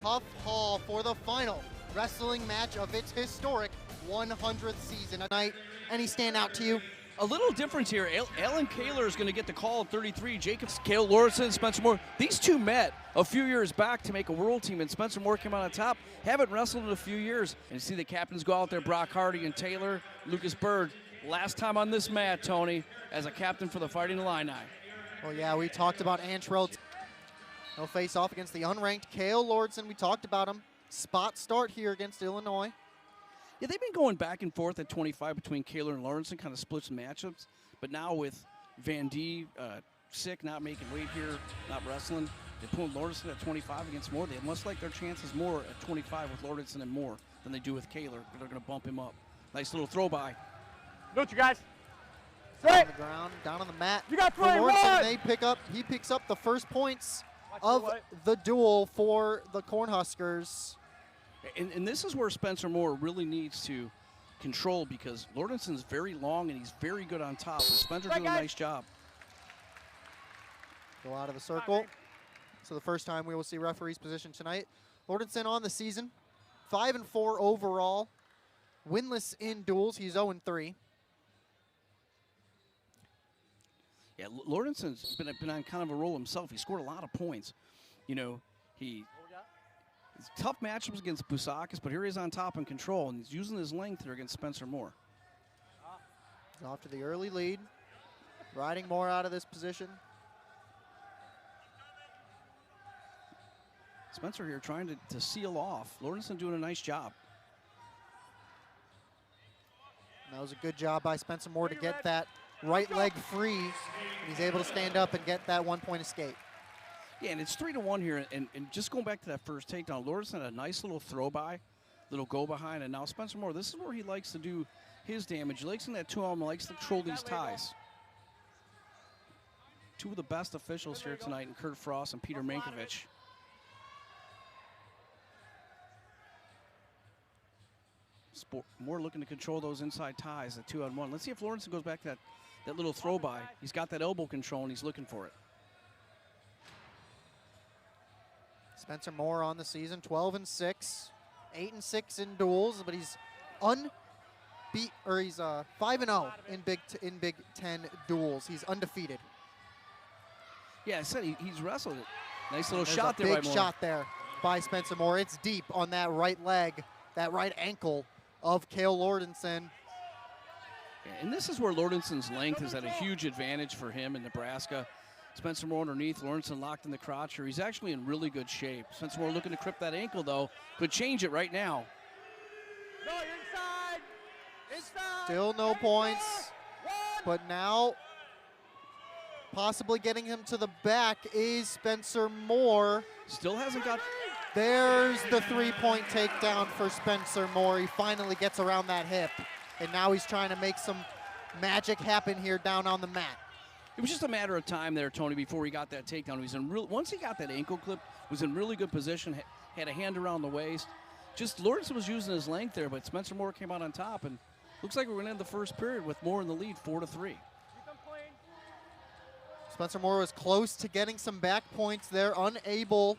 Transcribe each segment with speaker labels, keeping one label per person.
Speaker 1: Tough Hall for the final wrestling match of its historic 100th season. Tonight, any stand out to you?
Speaker 2: A little difference here. Alan Kaler is going to get the call at 33. Cale Lorentzen, Spencer Moore. These two met a few years back to make a world team, and Spencer Moore came out on top. Haven't wrestled in a few years. And you see the captains go out there, Brock Hardy and Taylor, Lucas Bird. Last time on this mat, Tony, as a captain for the Fighting Illini.
Speaker 1: Well, yeah, we talked about Antrell. He'll face off against the unranked Cale Lorentzen. We talked about him. Spot start here against Illinois.
Speaker 2: Yeah, they've been going back and forth at 25 between Kaler and Lorentzen, kind of splits matchups. But now with Van D sick, not making weight here, not wrestling, they're pulling Lorentzen at 25 against Moore. They must like their chances more at 25 with Lorentzen and Moore than they do with Kaler. They're going to bump him up. Nice little throw by.
Speaker 3: Don't you guys?
Speaker 1: On the ground, down on the mat.
Speaker 3: You got 3,
Speaker 1: Lorentzen, he picks up the first points of the duel for the Cornhuskers.
Speaker 2: And this is where Spencer Moore really needs to control, because Lorentzen's very long and he's very good on top. So Spencer's doing a nice job.
Speaker 1: Go out of the circle. So the first time we will see referee's position tonight. Lorentzen on the season, 5-4 overall, winless in duels. He's 0-3.
Speaker 2: Yeah, Lorentzen's been on kind of a roll himself. He scored a lot of points. You know, it's tough matchups against Busakis, but here he is on top and control, and he's using his length here against Spencer Moore.
Speaker 1: He's off to the early lead, riding Moore out of this position.
Speaker 2: Spencer here trying to seal off. Lorentzen doing a nice job.
Speaker 1: And that was a good job by Spencer Moore to get that right leg free. He's able to stand up and get that 1-point escape.
Speaker 2: Yeah, and it's 3-1 here, and just going back to that first takedown, Lorentzen had a nice little throw-by, little go-behind, and now Spencer Moore, this is where he likes to do his damage. He likes in that two-arm, likes to control these ties. Two of the best officials here tonight, in Kurt Frost and Peter Mankiewicz. Moore looking to control those inside ties at 2-on-1. Let's see if Lorentzen goes back to that little throw-by. He's got that elbow control, and he's looking for it.
Speaker 1: Spencer Moore on the season, 12-6, 8-6 in duels, but he's 5-0 in Big Ten duels. He's undefeated.
Speaker 2: Yeah, I said he's wrestled it. Nice little
Speaker 1: There's
Speaker 2: shot there by Moore.
Speaker 1: Big shot there by Spencer Moore. It's deep on that right leg, that right ankle of Cale Lorentzen.
Speaker 2: Yeah, and this is where Lorentzen's length is at a huge advantage for him in Nebraska. Spencer Moore underneath, Lorentzen locked in the crotch here. He's actually in really good shape. Spencer Moore looking to crip that ankle, though. Could change it right now.
Speaker 3: No, you're inside. Inside.
Speaker 1: Still no points, but now possibly getting him to the back is Spencer Moore.
Speaker 2: Still hasn't got...
Speaker 1: There's the 3-point takedown for Spencer Moore. He finally gets around that hip, and now he's trying to make some magic happen here down on the mat.
Speaker 2: It was just a matter of time there, Tony, before he got that takedown. He was in once he got that ankle clip, was in really good position, had a hand around the waist. Just Lorentzen was using his length there, but Spencer Moore came out on top, and looks like we're going to end the first period with Moore in the lead, 4-3.
Speaker 1: Spencer Moore was close to getting some back points there, unable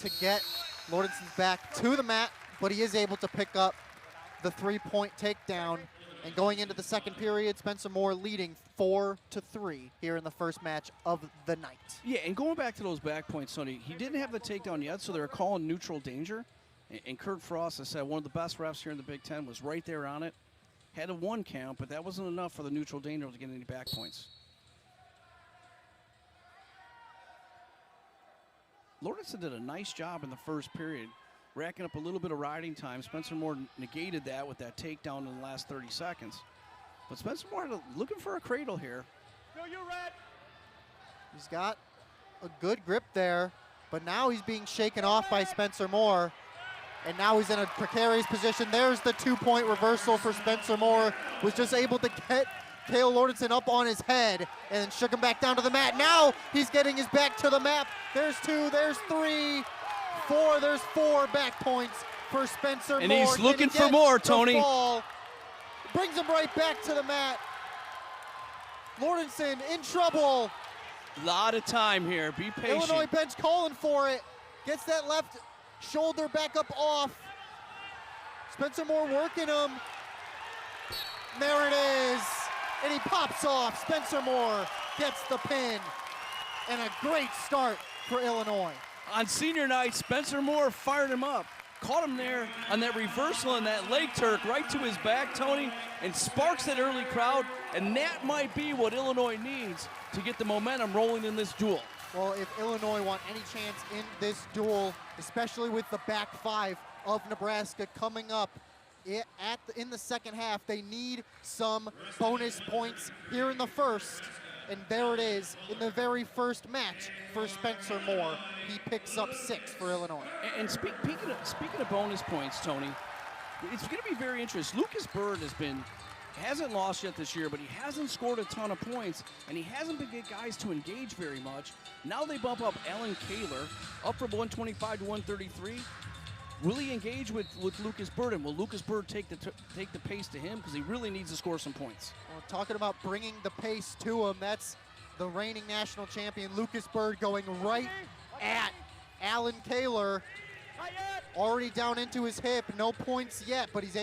Speaker 1: to get Lorentzen's back to the mat, but he is able to pick up the 3-point takedown. And going into the second period, Spencer Moore leading 4-3 here in the first match of the night.
Speaker 2: Yeah, and going back to those back points, Tony, he didn't have the takedown yet, so they were calling neutral danger. And Kurt Frost, I said, one of the best refs here in the Big Ten, was right there on it. Had a 1 count, but that wasn't enough for the neutral danger to get any back points. Lorentzen did a nice job in the first period, racking up a little bit of riding time. Spencer Moore negated that with that takedown in the last 30 seconds. But Spencer Moore looking for a cradle here.
Speaker 1: He's got a good grip there, but now he's being shaken off by Spencer Moore. And now he's in a precarious position. There's the 2-point reversal for Spencer Moore. Was just able to get Cale Lorentzen up on his head and then shook him back down to the mat. Now he's getting his back to the mat. There's 2, there's 3, 4, there's 4 back points for Spencer Moore.
Speaker 2: And he's looking for more, Tony.
Speaker 1: Brings him right back to the mat. Lorentzen in trouble.
Speaker 2: A lot of time here. Be patient.
Speaker 1: Illinois bench calling for it. Gets that left shoulder back up off. Spencer Moore working him. There it is. And he pops off. Spencer Moore gets the pin. And a great start for Illinois.
Speaker 2: On senior night, Spencer Moore fired him up. Caught him there on that reversal and that leg Turk right to his back, Tony, and sparks that early crowd. And that might be what Illinois needs to get the momentum rolling in this duel.
Speaker 1: Well, if Illinois want any chance in this duel, especially with the back five of Nebraska coming up in the second half, they need some bonus points here in the first. And there it is in the very first match for Spencer Moore. He picks up 6 for Illinois.
Speaker 2: And speaking of bonus points, Tony, it's going to be very interesting. Lucas Bird hasn't lost yet this year, but he hasn't scored a ton of points, and he hasn't been getting guys to engage very much. Now they bump up Alan Kaler up from 125 to 133. Will he engage with Lucas Bird, and will Lucas Bird take the pace to him, because he really needs to score some points?
Speaker 1: Well, talking about bringing the pace to him, that's the reigning national champion Lucas Bird going right at Alan Kaler. Already down into his hip, no points yet, but he's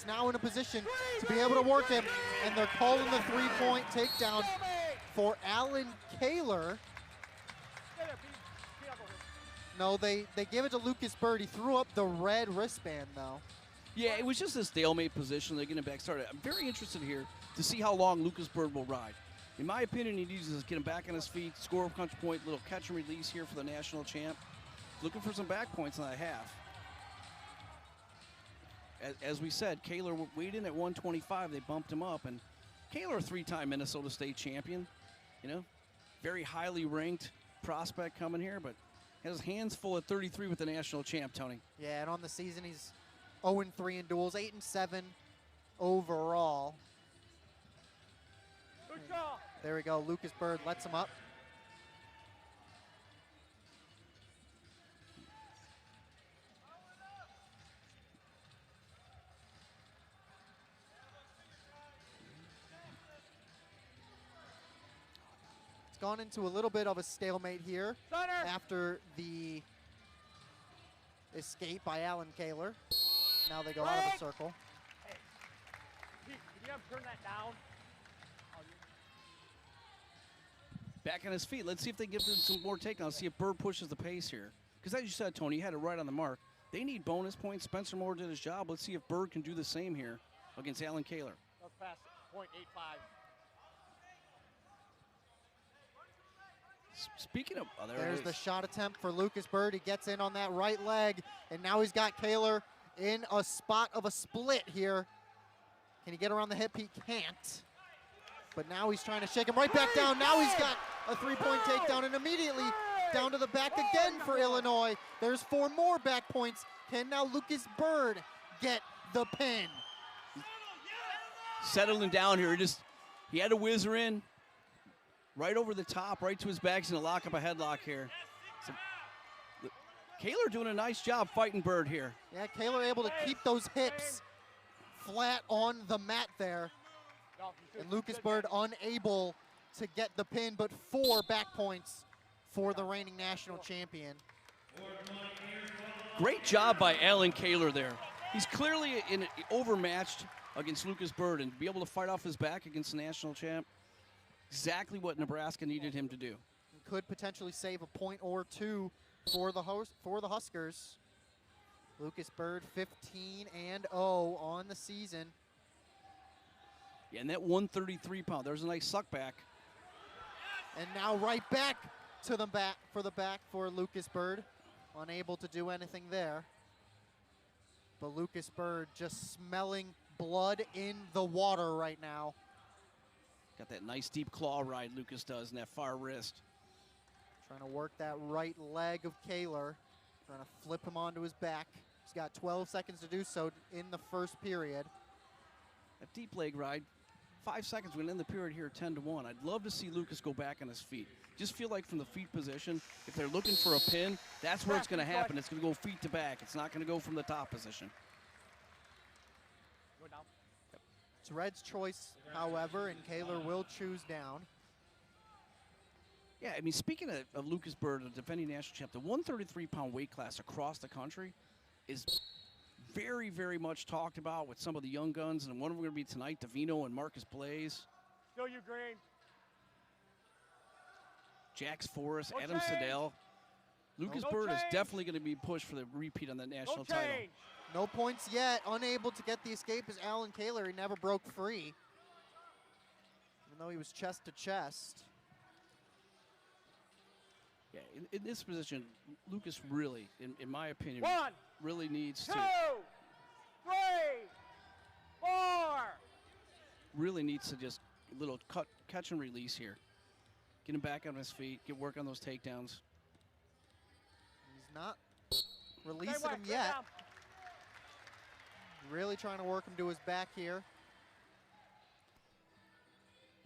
Speaker 1: now in a position to be able to work him, and they're calling the 3-point takedown for Alan Kaler. No, they give it to Lucas Bird. He threw up the red wristband, though.
Speaker 2: Yeah, it was just a stalemate position. They're getting back started. I'm very interested here to see how long Lucas Bird will ride. In my opinion, he needs to get him back on his feet, score a punch point, little catch and release here for the national champ. Looking for some back points in that half. As we said, Kaler weighed in at 125. They bumped him up, and Kaler, 3-time Minnesota State champion. You know, very highly ranked prospect coming here, but has his hands full at 33 with the national champ, Tony.
Speaker 1: Yeah, and on the season, he's 0-3 in duels, 8-7 overall. There we go. Lucas Bird lets him up. It's gone into a little bit of a stalemate here after the escape by Alan Kaler. Now they go out of the circle.
Speaker 3: Hey, Pete, can you have turn that down?
Speaker 2: Back on his feet. Let's see if they give him some more takedowns. See if Bird pushes the pace here. Because as you said, Tony, you had it right on the mark. They need bonus points. Spencer Moore did his job. Let's see if Bird can do the same here against Alan Kaler.
Speaker 3: That was past .85.
Speaker 2: Speaking of,
Speaker 1: there's the shot attempt for Lucas Bird. He gets in on that right leg, and now he's got Kaler in a spot of a split here. Can he get around the hip? He can't. But now he's trying to shake him right back down. Now he's got a 3-point takedown, and immediately down to the back again for Illinois. There's 4 more back points. Can now Lucas Bird get the pin?
Speaker 2: Settling down here. He had a whizzer in. Right over the top, right to his back. He's going to lock up a headlock here. So, Kaler doing a nice job fighting Bird here.
Speaker 1: Yeah, Kaler able to keep those hips flat on the mat there. And Lucas Bird unable to get the pin, but 4 back points for the reigning national champion.
Speaker 2: Great job by Alan Kaler there. He's clearly overmatched against Lucas Bird, and to be able to fight off his back against the national champ, exactly what Nebraska needed him to do.
Speaker 1: Could potentially save a point or 2 for the Huskers. Lucas Bird 15-0 on the season.
Speaker 2: Yeah, and that 133-pound, there's a nice suck back.
Speaker 1: And now right back to the back for Lucas Bird. Unable to do anything there. But Lucas Bird just smelling blood in the water right now.
Speaker 2: Got that nice deep claw ride Lucas does in that far wrist.
Speaker 1: Trying to work that right leg of Kaler. Trying to flip him onto his back. He's got 12 seconds to do so in the first period.
Speaker 2: A deep leg ride. 5 seconds, we're going to end the period here 10-1. I'd love to see Lucas go back on his feet. Just feel like from the feet position, if they're looking for a pin, that's where it's going to happen. It's going to go feet to back. It's not going to go from the top position.
Speaker 3: Go down.
Speaker 1: It's Red's choice, however, and Kaler will choose down.
Speaker 2: Yeah, I mean, speaking of Lucas Bird, the defending national champ, the 133-pound weight class across the country is very, very much talked about with some of the young guns, and one of them going to be tonight, Davino and Marcus Blaze.
Speaker 3: Still you, Green.
Speaker 2: Jax Forrest,
Speaker 3: No
Speaker 2: Adam
Speaker 3: change.
Speaker 2: Siddell. Lucas
Speaker 3: No
Speaker 2: Bird is
Speaker 3: change.
Speaker 2: definitely going to be pushed for the repeat on the
Speaker 3: No
Speaker 2: national title.
Speaker 3: change.
Speaker 1: No points yet. Unable to get the escape is Alan Kaler. He never broke free, even though he was chest to chest.
Speaker 2: Yeah, in this position, Lucas really, in my opinion,
Speaker 3: 1,
Speaker 2: really needs
Speaker 3: 2,
Speaker 2: to
Speaker 3: 3, 4.
Speaker 2: just a little catch and release here. Get him back on his feet, get work on those takedowns.
Speaker 1: He's not releasing
Speaker 3: Stay
Speaker 1: him
Speaker 3: wide,
Speaker 1: yet.
Speaker 3: down.
Speaker 1: Really trying to work him to his back here.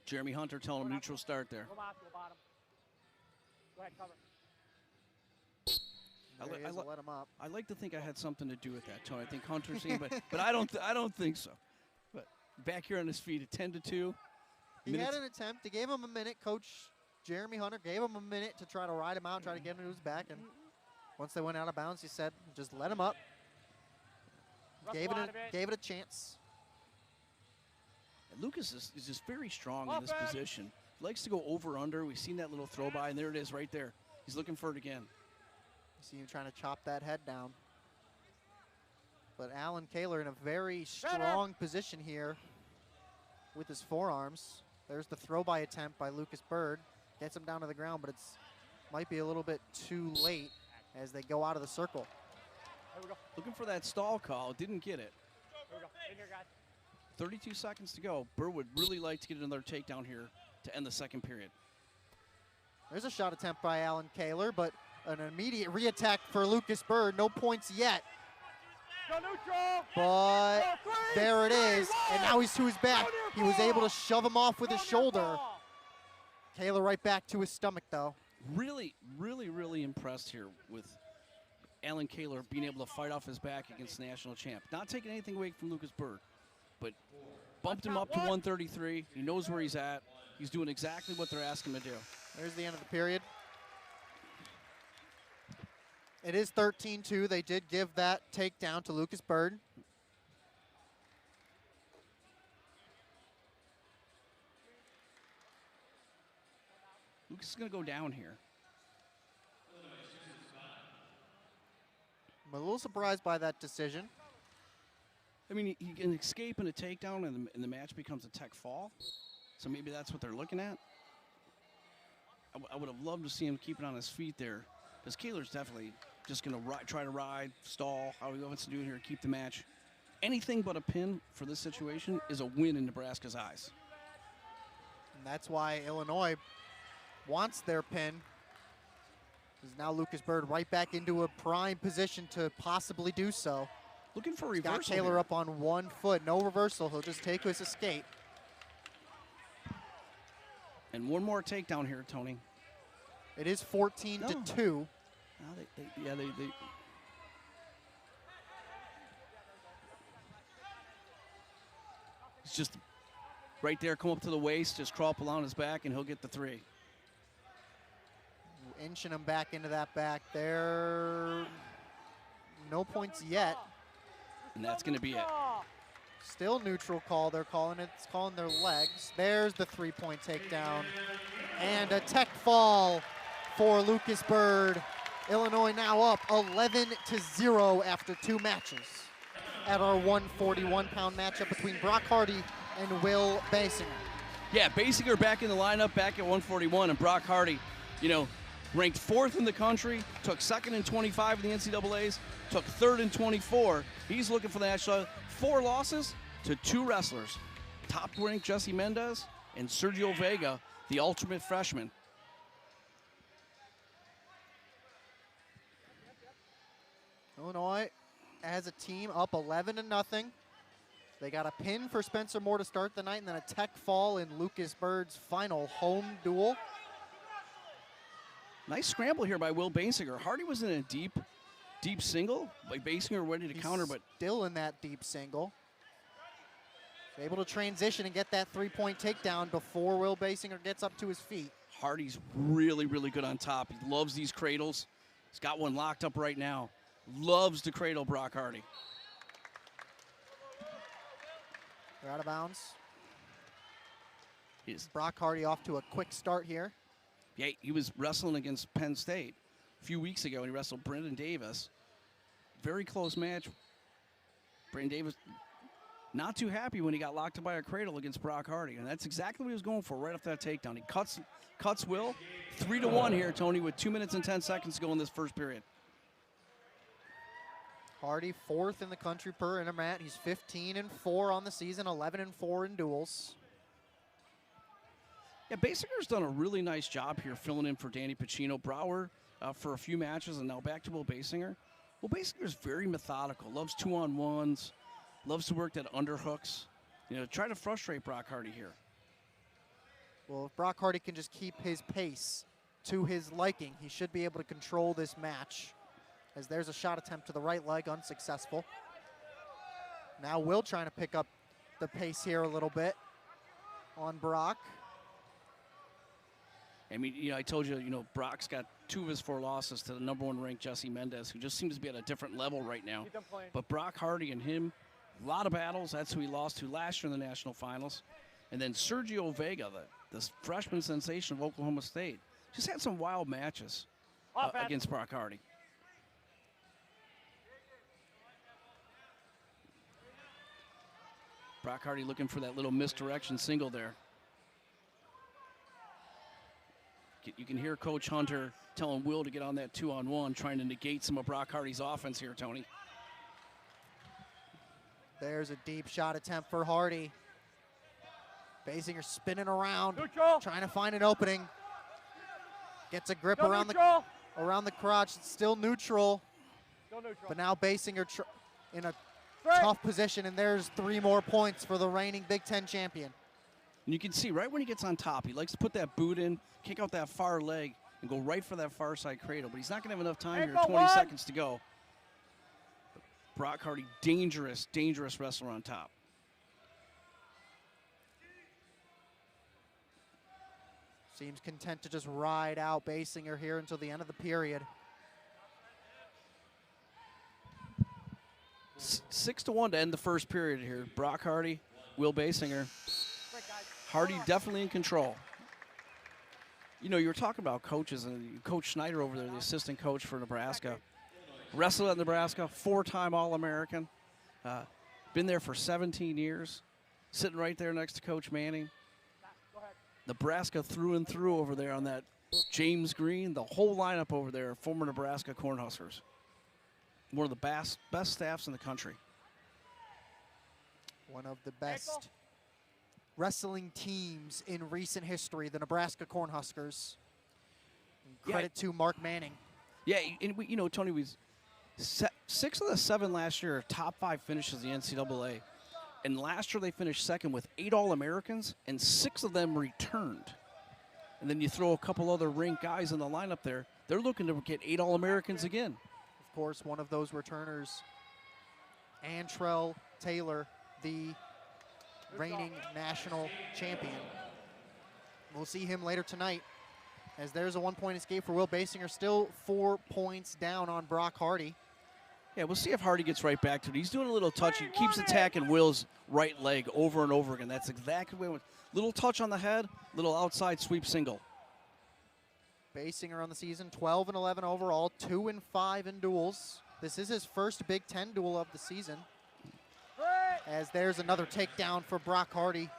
Speaker 2: Jeremy Hunter telling him neutral start there.
Speaker 3: Go bottom, go bottom. Go ahead, cover.
Speaker 1: There he is,
Speaker 2: li-
Speaker 1: let him up.
Speaker 2: I like to think I had something to do with that, Tony. I think Hunter's seen, but I don't think so. But back here on his feet at 10-2.
Speaker 1: He had an attempt. He gave him a minute. Coach Jeremy Hunter gave him a minute to try to ride him out, try to get him to his back. And once they went out of bounds, he said, just let him up. Gave it a chance.
Speaker 2: And Lucas is just very strong in this position. He likes to go over-under. We've seen that little throw by, and there it is right there. He's looking for it again.
Speaker 1: You see him trying to chop that head down. But Alan Kaler in a very strong position here with his forearms. There's the throw-by attempt by Lucas Bird. Gets him down to the ground, but it's might be a little bit too late as they go out of the circle.
Speaker 3: Here we go.
Speaker 2: Looking for that stall call. Didn't get it.
Speaker 3: Here we go. In here, guys.
Speaker 2: 32 seconds to go. Bird would really like to get another takedown here to end the second period.
Speaker 1: There's a shot attempt by Alan Kaler, but an immediate re-attack for Lucas Bird. No points yet,
Speaker 3: Go neutral.
Speaker 1: but
Speaker 3: Go, 3,
Speaker 1: there it
Speaker 3: 3,
Speaker 1: is. And now he's to his back. He was able to shove him off with his shoulder. Kaler right back to his stomach, though.
Speaker 2: Really, really, really impressed here with Alan Kaler being able to fight off his back against national champ. Not taking anything away from Lucas Bird, but bumped him up to 133. He knows where he's at. He's doing exactly what they're asking him to do.
Speaker 1: There's the end of the period. It is 13-2. They did give that takedown to Lucas Bird.
Speaker 2: Lucas is going to go down here.
Speaker 1: I'm a little surprised by that decision.
Speaker 2: I mean, he can escape in a takedown, and the match becomes a tech fall. So maybe that's what they're looking at. I would have loved to see him keep it on his feet there, because Kaler's definitely just going to try to ride, stall, how he wants to do here, keep the match. Anything but a pin for this situation is a win in Nebraska's eyes.
Speaker 1: And that's why Illinois wants their pin. Is now Lucas Bird right back into a prime position to possibly do so.
Speaker 2: Looking for
Speaker 1: He's got
Speaker 2: reversal
Speaker 1: Kaler
Speaker 2: here.
Speaker 1: up on 1 foot. No reversal. He'll just take his escape.
Speaker 2: And one more takedown here, Tony.
Speaker 1: It is 14-2.
Speaker 2: Now they It's just right there, come up to the waist, just crawl up along his back, and he'll get the 3.
Speaker 1: Inching him back into that back there. No points yet.
Speaker 2: And that's going to be it.
Speaker 1: Still neutral call. They're calling it. It's calling their legs. There's the 3-point takedown. And a tech fall for Lucas Bird. Illinois now up 11-0 after 2 matches at our 141-pound matchup between Brock Hardy and Will Basinger.
Speaker 2: Yeah, Basinger back in the lineup, back at 141, and Brock Hardy, ranked 4th in the country, took 2nd in 25 in the NCAAs, took 3rd in 24. He's looking for the national. 4 losses to 2 wrestlers, top-ranked Jesse Mendez and Sergio Vega, the ultimate freshman.
Speaker 1: Illinois as a team up 11-0. They got a pin for Spencer Moore to start the night, and then a tech fall in Lucas Bird's final home duel.
Speaker 2: Nice scramble here by Will Basinger. Hardy was in a deep single, like Basinger ready to counter, but
Speaker 1: still in that deep single. Able to transition and get that 3-point takedown before Will Basinger gets up to his feet.
Speaker 2: Hardy's really, really good on top. He loves these cradles. He's got one locked up right now. Loves to cradle Brock Hardy.
Speaker 1: They're out of bounds.
Speaker 2: He's,
Speaker 1: Brock Hardy off to a quick start here.
Speaker 2: yeah, he was wrestling against Penn State a few weeks ago, and he wrestled Brendan Davis. Very close match. Brendan Davis not too happy when he got locked up by a cradle against Brock Hardy, and that's exactly what he was going for right off that takedown. He cuts Will. 3-1 here, Tony, with 2 minutes and 10 seconds to go in this first period.
Speaker 1: Hardy 4th in the country per intermat. He's 15-4 on the season, 11-4 in duels.
Speaker 2: Yeah, Basinger's done a really nice job here filling in for Danny Pacino. Brower for a few matches, and now back to Will Basinger. Will Basinger's very methodical, loves 2-on-1s, loves to work that underhooks. You know, try to frustrate Brock Hardy here.
Speaker 1: Well, if Brock Hardy can just keep his pace to his liking, he should be able to control this match. As there's a shot attempt to the right leg, unsuccessful. Now Will trying to pick up the pace here a little bit on Brock.
Speaker 2: I mean, you know, I told you, you know, Brock's got 2 of his 4 losses to the #1 ranked Jesse Mendez, who just seems to be at a different level right now.
Speaker 3: Keep them playing.
Speaker 2: But Brock Hardy and him, a lot of battles. That's who he lost to last year in the national finals. And then Sergio Vega, this freshman sensation of Oklahoma State, just had some wild matches
Speaker 3: Offense.
Speaker 2: against Brock Hardy. Brock Hardy looking for that little misdirection single there. You can hear Coach Hunter telling Will to get on that 2-on-1, trying to negate some of Brock Hardy's offense here, Tony.
Speaker 1: There's a deep shot attempt for Hardy. Basinger spinning around,
Speaker 3: Neutral.
Speaker 1: trying to find an opening. Gets a grip
Speaker 3: Still
Speaker 1: around
Speaker 3: neutral.
Speaker 1: the crotch. It's still neutral,
Speaker 3: Still neutral.
Speaker 1: but now Basinger in a
Speaker 3: Straight.
Speaker 1: tough position, and there's 3 more points for the reigning Big Ten champion.
Speaker 2: And you can see right when he gets on top, he likes to put that boot in, kick out that far leg, and go right for that far side cradle. But he's not going to have enough time here,
Speaker 3: Ankle
Speaker 2: 20
Speaker 3: one.
Speaker 2: seconds to go. Brock Hardy, dangerous, dangerous wrestler on top.
Speaker 1: Seems content to just ride out Basinger here until the end of the period.
Speaker 2: 6-1 to end the first period here. Brock Hardy, Will Basinger.
Speaker 3: Straight, guys.
Speaker 2: Hardy definitely in control. You know, you were talking about coaches, and Coach Schneider over there, the assistant coach for Nebraska. Wrestled at Nebraska, 4-time All-American. Been there for 17 years. Sitting right there next to Coach Manning.
Speaker 3: Go ahead.
Speaker 2: Nebraska through and through over there on that James Green. The whole lineup over there, former Nebraska Cornhuskers. One of the best staffs in the country.
Speaker 1: One of the best wrestling teams in recent history, the Nebraska Cornhuskers. And credit to Mark Manning.
Speaker 2: Yeah, and we, you know, Tony, was 6 of the 7 last year, top 5 finishes in the NCAA. And last year they finished second with 8 All-Americans, and 6 of them returned. And then you throw a couple other ranked guys in the lineup there. They're looking to get 8 All-Americans again.
Speaker 1: Of course, one of those returners, Antrell Taylor, the reigning national champion. We'll see him later tonight, as there's a 1-point escape for Will Basinger, still 4 points down on Brock Hardy.
Speaker 2: Yeah, we'll see if Hardy gets right back to it. He's doing a little touch. He keeps attacking Will's right leg over and over again. That's exactly what he wants. Little touch on the head, little outside sweep single.
Speaker 1: Basinger on the season, 12-11 overall, 2-5 in duels. This is his first Big Ten duel of the season. As there's another takedown for Brock Hardy.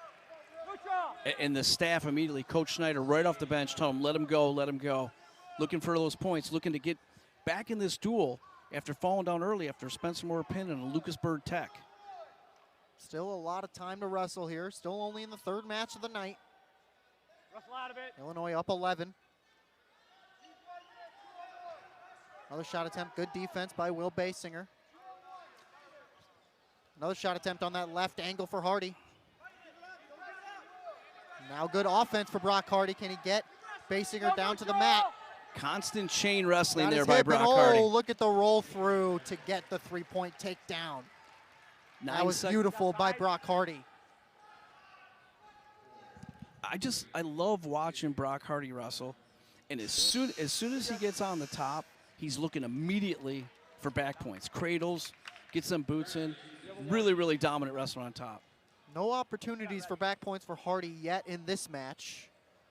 Speaker 3: Neutral.
Speaker 2: And the staff immediately, Coach Schneider right off the bench, told him, let him go, let him go. Looking for those points, looking to get back in this duel after falling down early after Spencer Moore pin and a Lucas Bird Tech.
Speaker 1: Still a lot of time to wrestle here. Still only in the 3rd match of the night.
Speaker 3: Wrestle out of it.
Speaker 1: Illinois up 11. Another shot attempt. Good defense by Will Basinger. Another shot attempt on that left angle for Hardy. Now good offense for Brock Hardy. Can he get Basinger down to the mat?
Speaker 2: Constant chain wrestling
Speaker 1: Got
Speaker 2: there
Speaker 1: his
Speaker 2: by
Speaker 1: hip,
Speaker 2: Brock
Speaker 1: and
Speaker 2: Hardy.
Speaker 1: look at the roll through to get the 3-point takedown. That was beautiful by Brock Hardy.
Speaker 2: I love watching Brock Hardy wrestle, and as soon as he gets on the top, he's looking immediately for back points, cradles, gets them boots in. Really, really dominant wrestler on top.
Speaker 1: No opportunities for back points for Hardy yet in this match,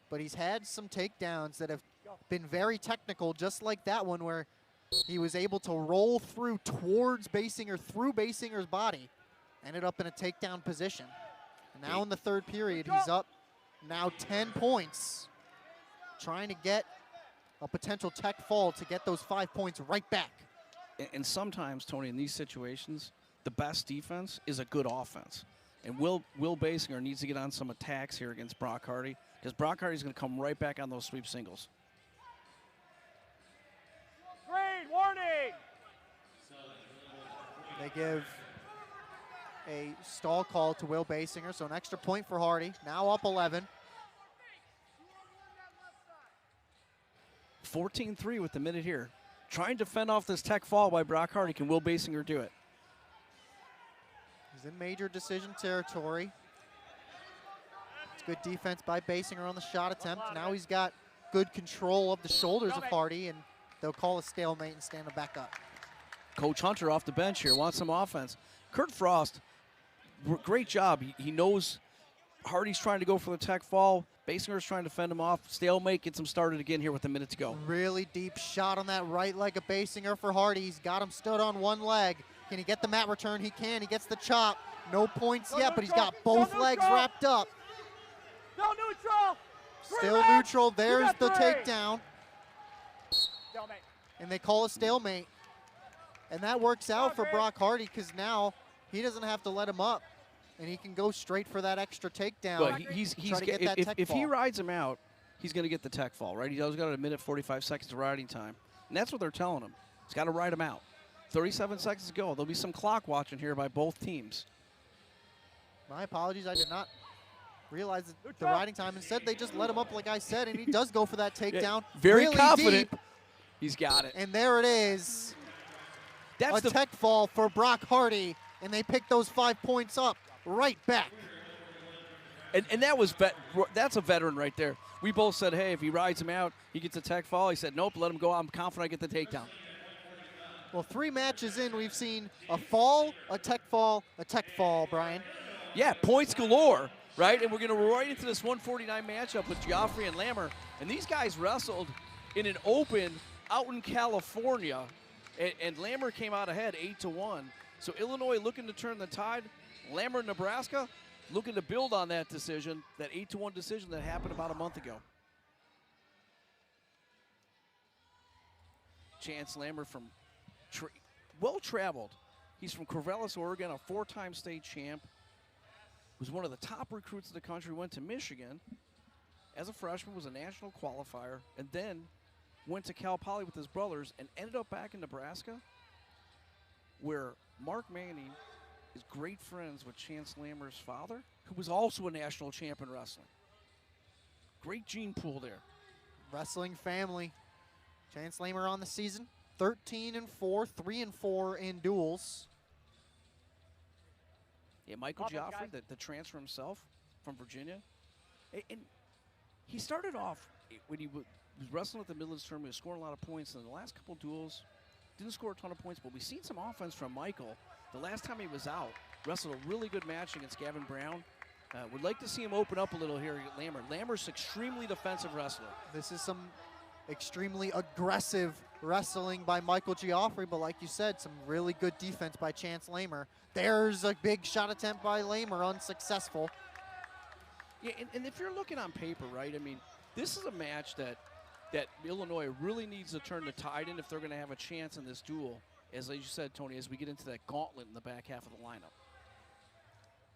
Speaker 1: but he's had some takedowns that have been very technical, just like that one where he was able to roll through towards Basinger, through Basinger's body, ended up in a takedown position. And now in the third period, he's up now 10 points, trying to get a potential tech fall to get those 5 points right back.
Speaker 2: And sometimes, Tony, in these situations, the best defense is a good offense. And Will Basinger needs to get on some attacks here against Brock Hardy, because Brock Hardy's going to come right back on those sweep singles.
Speaker 3: Green, warning!
Speaker 1: They give a stall call to Will Basinger, so an extra point for Hardy. Now up 11.
Speaker 2: 14-3 with the minute here. Trying to fend off this tech fall by Brock Hardy. Can Will Basinger do it?
Speaker 1: He's in major decision territory. It's good defense by Basinger on the shot attempt. Now he's got good control of the shoulders of Hardy, and they'll call a stalemate and stand him back up.
Speaker 2: Coach Hunter off the bench here, wants some offense. Kurt Frost, great job. He knows Hardy's trying to go for the tech fall. Basinger's trying to fend him off. Stalemate gets him started again here with a minute to go.
Speaker 1: Really deep shot on that right leg of Basinger for Hardy. He's got him stood on one leg. Can he get the mat return? He can. He gets the chop. No points yet, but he's got both legs wrapped up.
Speaker 3: Still neutral!
Speaker 1: Still neutral. There's the takedown.
Speaker 3: Stalemate.
Speaker 1: And they call a stalemate. And that works out for Brock Hardy, because now he doesn't have to let him up, and he can go straight for that extra takedown.
Speaker 2: Well, if he
Speaker 1: fall.
Speaker 2: rides him out, he's going to get the tech fall, right? He's got a minute 45 seconds of riding time, and that's what they're telling him. He's got to ride him out. 37 seconds to go. There'll be some clock watching here by both teams.
Speaker 1: My apologies, I did not realize the riding time. Instead, they just let him up, like I said, and he does go for that takedown.
Speaker 2: Yeah, very
Speaker 1: really
Speaker 2: confident.
Speaker 1: Deep,
Speaker 2: he's got it.
Speaker 1: and there it is.
Speaker 2: That's
Speaker 1: a tech fall for Brock Hardy, and they pick those 5 points up right back.
Speaker 2: And that's a veteran right there. We both said, hey, if he rides him out, he gets a tech fall. He said, nope, let him go. I'm confident I get the takedown.
Speaker 1: Well, 3 matches in, we've seen a tech fall, Brian.
Speaker 2: Yeah, points galore, right? And we're going to right into this 149 matchup with Geoffrey and Lammer. And these guys wrestled in an open out in California, and Lammer came out ahead 8-1. So Illinois looking to turn the tide. Lammer, Nebraska, looking to build on that decision, that 8-1 decision that happened about a month ago. Chance Lammer from well-traveled. He's from Corvallis, Oregon, a 4-time state champ. Was one of the top recruits in the country, went to Michigan. As a freshman, was a national qualifier, and then went to Cal Poly with his brothers and ended up back in Nebraska, where Mark Manning is great friends with Chance Lammer's father, who was also a national champ in wrestling. Great gene pool there.
Speaker 1: Wrestling family. Chance Lammer on the season, 13-4, 3-4 in duels.
Speaker 2: Yeah, Michael Geoffrey, the transfer himself from Virginia. And he started off, when he was wrestling at the Midlands tournament, he was scoring a lot of points. And in the last couple of duels, didn't score a ton of points, but we've seen some offense from Michael. The last time he was out, wrestled a really good match against Gavin Brown. Would like to see him open up a little here at Lammer. Lammer's extremely defensive wrestler.
Speaker 1: This is some extremely aggressive wrestling by Michael Geoffrey, but like you said, some really good defense by Chance Lammer. There's a big shot attempt by Lammer, unsuccessful.
Speaker 2: Yeah, and if you're looking on paper, right, I mean, this is a match that Illinois really needs to turn the tide in if they're going to have a chance in this duel, as you said, Tony, as we get into that gauntlet in the back half of the lineup.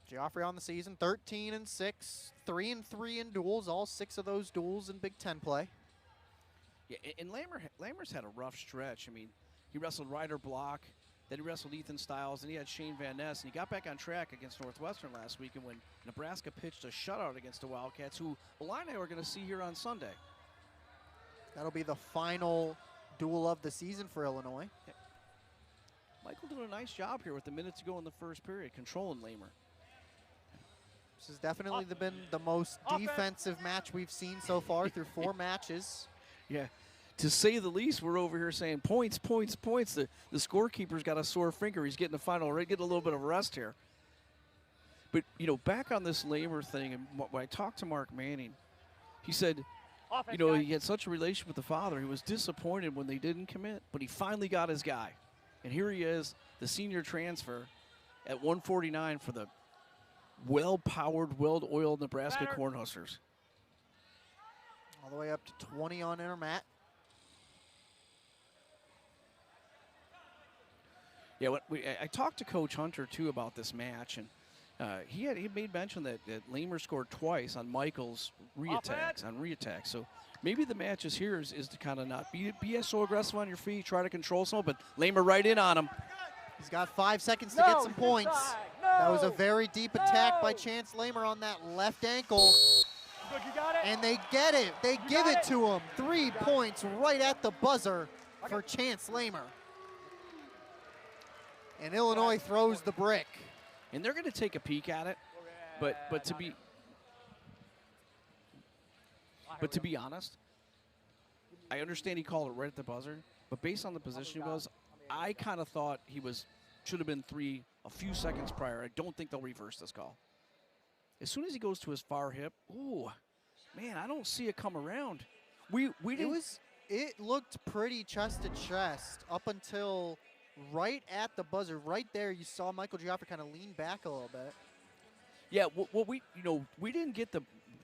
Speaker 1: Geoffrey on the season, 13-6, 3-3 in duels, all 6 of those duels in Big Ten play.
Speaker 2: Yeah, and Lammer's had a rough stretch. I mean, he wrestled Ryder Block, then he wrestled Ethan Stiles, and he had Shane Van Ness, and he got back on track against Northwestern last weekend when Nebraska pitched a shutout against the Wildcats, who Illini are going to see here on Sunday.
Speaker 1: That'll be the final duel of the season for Illinois.
Speaker 2: Yeah. Michael doing a nice job here with the minutes to go in the first period, controlling Lammer.
Speaker 1: This has definitely been the most defensive match we've seen so far through 4 matches.
Speaker 2: Yeah. To say the least, we're over here saying points, points, points. The scorekeeper's got a sore finger. He's getting the final, getting a little bit of rest here. But, you know, back on this Lamer thing, and when I talked to Mark Manning, he said, you know, he had such a relationship with the father. He was disappointed when they didn't commit, but he finally got his guy. And here he is, the senior transfer at 149 for the well-powered, well-oiled Nebraska Cornhuskers.
Speaker 1: All the way up to 20 on intermat.
Speaker 2: Yeah, I talked to Coach Hunter, too, about this match, and he made mention that Lamer scored twice on Michael's reattacks. So maybe the match is here is to kind of not be so aggressive on your feet, try to control some, but Lamer right in on him.
Speaker 1: He's got 5 seconds to get some points. That was a very deep attack by Chance Lamer on that left ankle.
Speaker 3: Good, you got it.
Speaker 1: And they get it. They give it to him. 3 points right at the buzzer for Chance Lamer. And Illinois throws the brick.
Speaker 2: And they're going to take a peek at it, but to be honest, I understand he called it right at the buzzer, but based on the position he was, I kind of thought he should have been 3 a few seconds prior. I don't think they'll reverse this call. As soon as he goes to his far hip, ooh, man, I don't see it come around.
Speaker 1: It looked pretty chest to chest up until right at the buzzer. Right there, you saw Michael Geoffrey kind of lean back a little bit.
Speaker 2: Yeah, we didn't get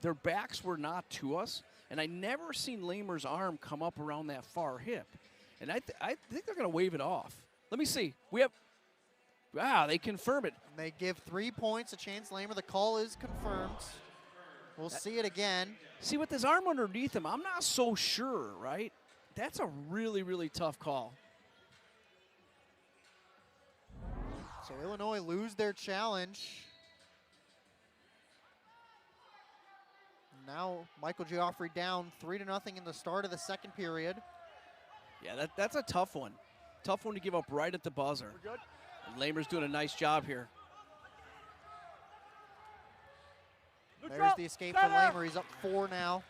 Speaker 2: their backs were not to us, and I never seen Lamer's arm come up around that far hip. And I think they're going to wave it off. Let me see. They confirm it.
Speaker 1: And they give 3 points to Chance Lamer. The call is confirmed. We'll see it again.
Speaker 2: See, with his arm underneath him, I'm not so sure, right? That's a really, really tough call.
Speaker 1: So Illinois lose their challenge. Now Michael Geoffrey down 3-0 in the start of the second period.
Speaker 2: Yeah, that's a tough one. Tough one to give up right at the buzzer.
Speaker 3: We're good.
Speaker 2: And Lamer's doing a nice job here.
Speaker 1: There's the escape for Lamer. He's up 4 now.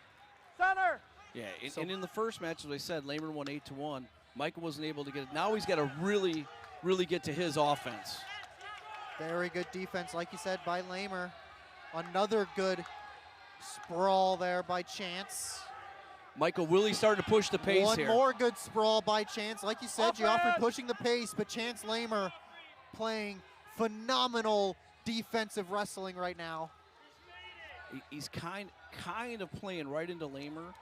Speaker 3: Center.
Speaker 2: Yeah, and in the first match, as I said, Lamer won 8-1. Michael wasn't able to get it. Now he's got to really, really get to his offense.
Speaker 1: Very good defense, like you said, by Lamer. Another good sprawl there by Chance.
Speaker 2: Michael really started to push the pace here.
Speaker 1: One more good sprawl by Chance. Like you said, Geoffrey pushing the pace, but Chance Lamer playing phenomenal defensive wrestling right now.
Speaker 2: He's kind of playing right into Lamer,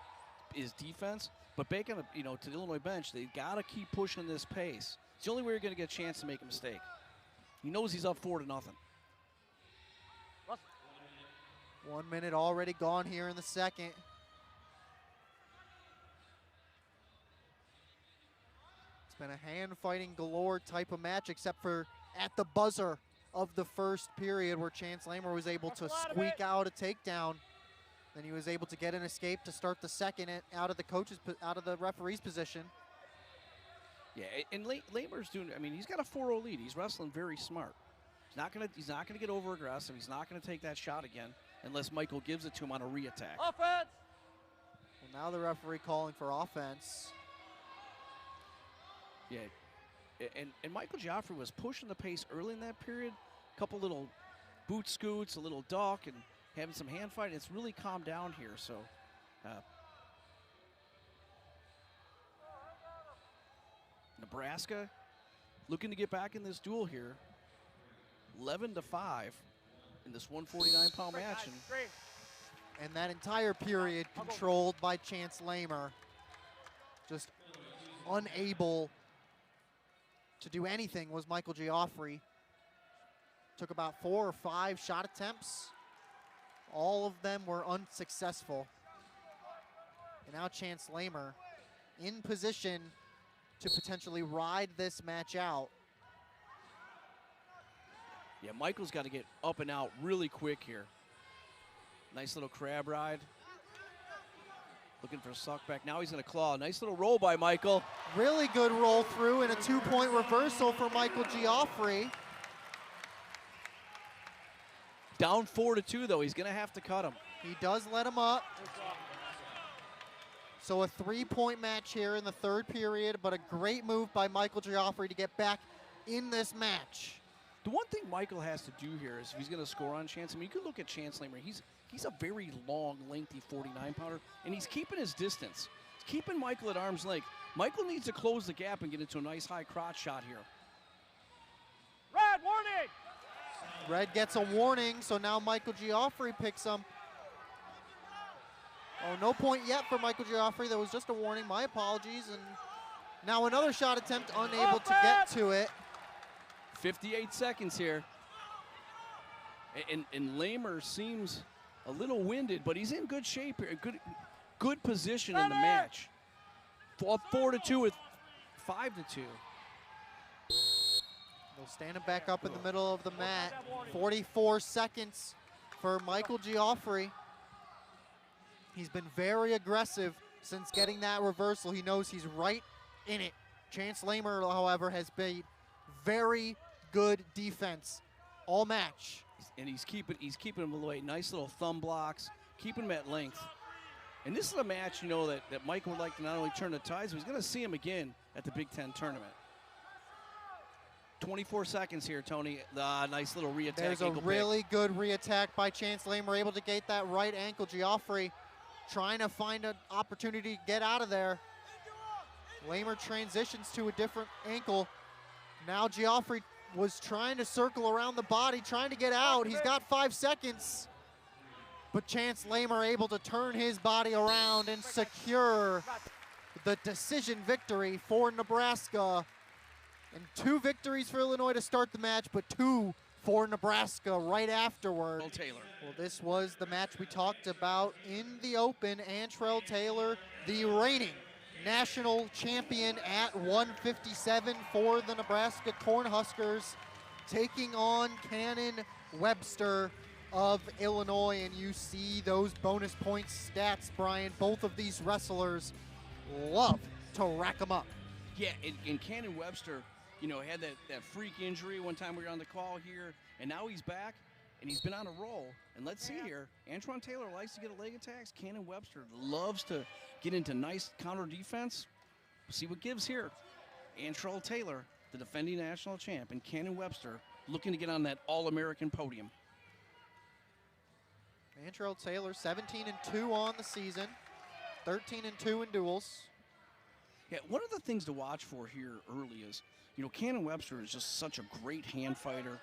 Speaker 2: his defense, but back on to the Illinois bench, they got to keep pushing this pace. It's the only way you're going to get a chance to make a mistake. He knows he's up 4-0.
Speaker 1: 1 minute already gone here in the second. It's been a hand-fighting galore type of match, except for at the buzzer of the first period where Chance Lamer was able to squeak out a takedown. Then he was able to get an escape to start the second out of the referee's position.
Speaker 2: Yeah, and Lamer's doing. I mean, he's got a 4-0 lead. He's wrestling very smart. He's not gonna get over aggressive. He's not gonna take that shot again unless Michael gives it to him on a reattack.
Speaker 3: Offense.
Speaker 1: Well, now the referee calling for offense.
Speaker 2: Yeah, and Michael Geoffrey was pushing the pace early in that period. A couple little boot scoots, a little duck, and having some hand fighting. It's really calmed down here. So. Nebraska looking to get back in this duel here. 11-5 in this 149-pound match.
Speaker 1: And that entire period controlled by Chance Lamer. Just unable to do anything was Michael Geoffrey. Took about 4 or 5 shot attempts. All of them were unsuccessful. And now Chance Lamer in position to potentially ride this match out.
Speaker 2: Yeah, Michael's got to get up and out really quick here. Nice little crab ride. Looking for a suck back. Now he's going to claw. Nice little roll by Michael.
Speaker 1: Really good roll through and a 2-point reversal for Michael Geoffrey.
Speaker 2: Down 4-2, though. He's going to have to cut him.
Speaker 1: He does let him up. So a 3-point match here in the third period, but a great move by Michael Geoffrey to get back in this match.
Speaker 2: The one thing Michael has to do here is if he's going to score on Chance, I mean, you could look at Chance Lamer. He's a very long, lengthy 49-pounder, and he's keeping his distance. He's keeping Michael at arm's length. Michael needs to close the gap and get into a nice high crotch shot here.
Speaker 3: Red, warning!
Speaker 1: Red gets a warning, so now Michael Geoffrey picks him. Oh, no point yet for Michael Geoffrey. That was just a warning. My apologies. And now another shot attempt, unable to get to it.
Speaker 2: 58 seconds here. And Lamer seems a little winded, but he's in good shape here. Good position in the match. 4-2 with 5-2.
Speaker 1: They'll stand him back up in the middle of the mat. 44 seconds for Michael Geoffrey. He's been very aggressive since getting that reversal. He knows he's right in it. Chance Lamer, however, has been very good defense all match.
Speaker 2: And he's keeping him away. Nice little thumb blocks, keeping him at length. And this is a match, you know, that Michael would like to not only turn the tides, but he's going to see him again at the Big Ten tournament. 24 seconds here, Tony. Nice little re-attack.
Speaker 1: There's a really good re-attack by Chance Lamer, able to get that right ankle. Geoffrey trying to find an opportunity to get out of there. Lamer transitions to a different ankle. Now Geoffrey was trying to circle around the body, trying to get out. He's got 5 seconds. But Chance Lamer able to turn his body around and secure the decision victory for Nebraska. And 2 victories for Illinois to start the match, but 2 for Nebraska right afterward.
Speaker 2: Taylor.
Speaker 1: Well, this was the match we talked about in the open. Antrell Taylor, the reigning national champion at 157 for the Nebraska Cornhuskers, taking on Cannon Webster of Illinois. And you see those bonus points stats, Brian. Both of these wrestlers love to rack them up.
Speaker 2: Yeah, and Cannon Webster, you know, had that freak injury one time we were on the call here, and now he's back, and he's been on a roll. And let's see here, Antoine Taylor likes to get a leg attacks. Cannon Webster loves to get into nice counter defense. See what gives here. Antrell Taylor, the defending national champ, and Cannon Webster looking to get on that All-American podium.
Speaker 1: Antrell Taylor, 17-2 on the season, 13-2 in duels.
Speaker 2: Yeah, one of the things to watch for here early is, you know, Cannon Webster is just such a great hand fighter,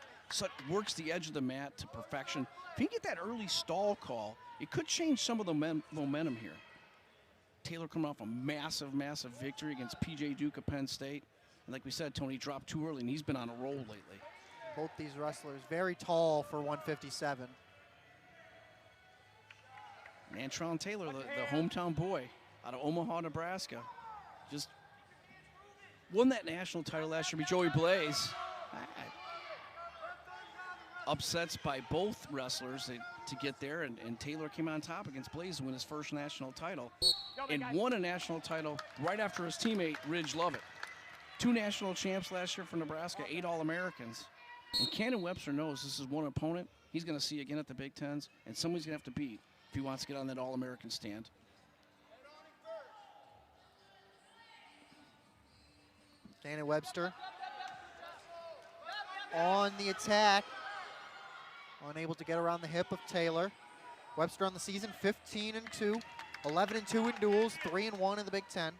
Speaker 2: works the edge of the mat to perfection. If he can get that early stall call, it could change some of the momentum here. Taylor coming off a massive, massive victory against P.J. Duke of Penn State. And like we said, Tony dropped too early, and he's been on a roll lately.
Speaker 1: Both these wrestlers very tall for 157.
Speaker 2: Antoine Taylor, the hometown boy out of Omaha, Nebraska, just won that national title last year with Joey Blaze. Upsets by both wrestlers to get there, and Taylor came on top against Blaze to win his first national title, and won a national title right after his teammate Ridge Lovett. 2 national champs last year for Nebraska, 8 All-Americans. And Cannon Webster knows this is one opponent he's going to see again at the Big Tens, and somebody's going to have to beat if he wants to get on that All-American stand.
Speaker 1: Cannon Webster on the attack. Unable to get around the hip of Taylor. Webster on the season, 15-2, 11-2 in duels, 3-1 in the Big Ten.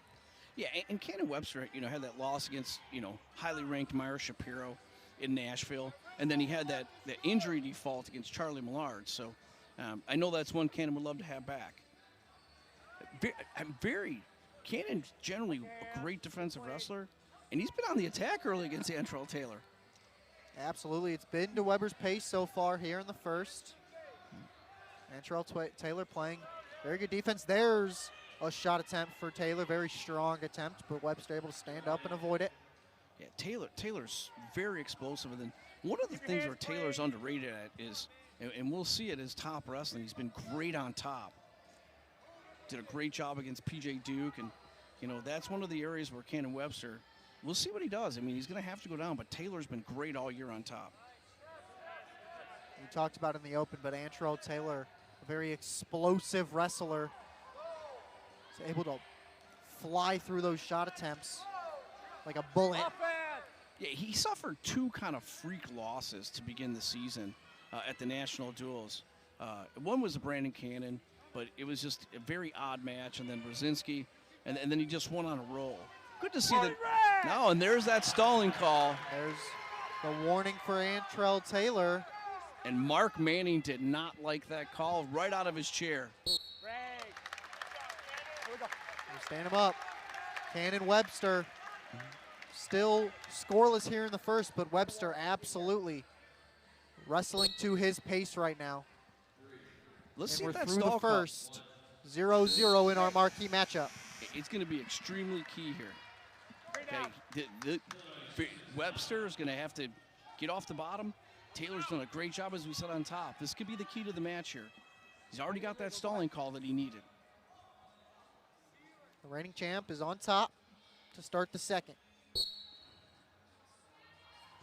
Speaker 2: Yeah, and Cannon Webster, you know, had that loss against, you know, highly ranked Myra Shapiro in Nashville, and then he had that injury default against Charlie Millard. So I know that's one Cannon would love to have back. Cannon's generally a great defensive wrestler, and he's been on the attack early against Antrell Taylor.
Speaker 1: Absolutely, it's been to Weber's pace so far here in the first. Antrell Taylor playing very good defense. There's a shot attempt for Taylor, very strong attempt, but Webster able to stand up and avoid it.
Speaker 2: Yeah, Taylor's very explosive, and then one of the things where Taylor's underrated at is, and we'll see it as top wrestling, he's been great on top. Did a great job against P.J. Duke, and, you know, that's one of the areas where Cannon Webster, we'll see what he does. I mean, he's going to have to go down, but Taylor's been great all year on top.
Speaker 1: We talked about in the open, but Antrell Taylor, a very explosive wrestler, is able to fly through those shot attempts like a bullet.
Speaker 2: Yeah, he suffered 2 kind of freak losses to begin the season at the national duels. One was a Brandon Cannon, but it was just a very odd match, and then Brzezinski, and then he just went on a roll. Good to see that. No, and there's that stalling call.
Speaker 1: There's the warning for Antrell Taylor.
Speaker 2: And Mark Manning did not like that call right out of his chair.
Speaker 1: Stand him up. Cannon Webster still scoreless here in the first, but Webster absolutely wrestling to his pace right now.
Speaker 2: Let's
Speaker 1: and
Speaker 2: see
Speaker 1: we're
Speaker 2: if that
Speaker 1: through
Speaker 2: stall
Speaker 1: the first. 0-0 in our marquee matchup.
Speaker 2: It's going to be extremely key here. Okay, Webster is going to have to get off the bottom. Taylor's done a great job, as we said, on top. This could be the key to the match here. He's already got that stalling call that he needed.
Speaker 1: The reigning champ is on top to start the second.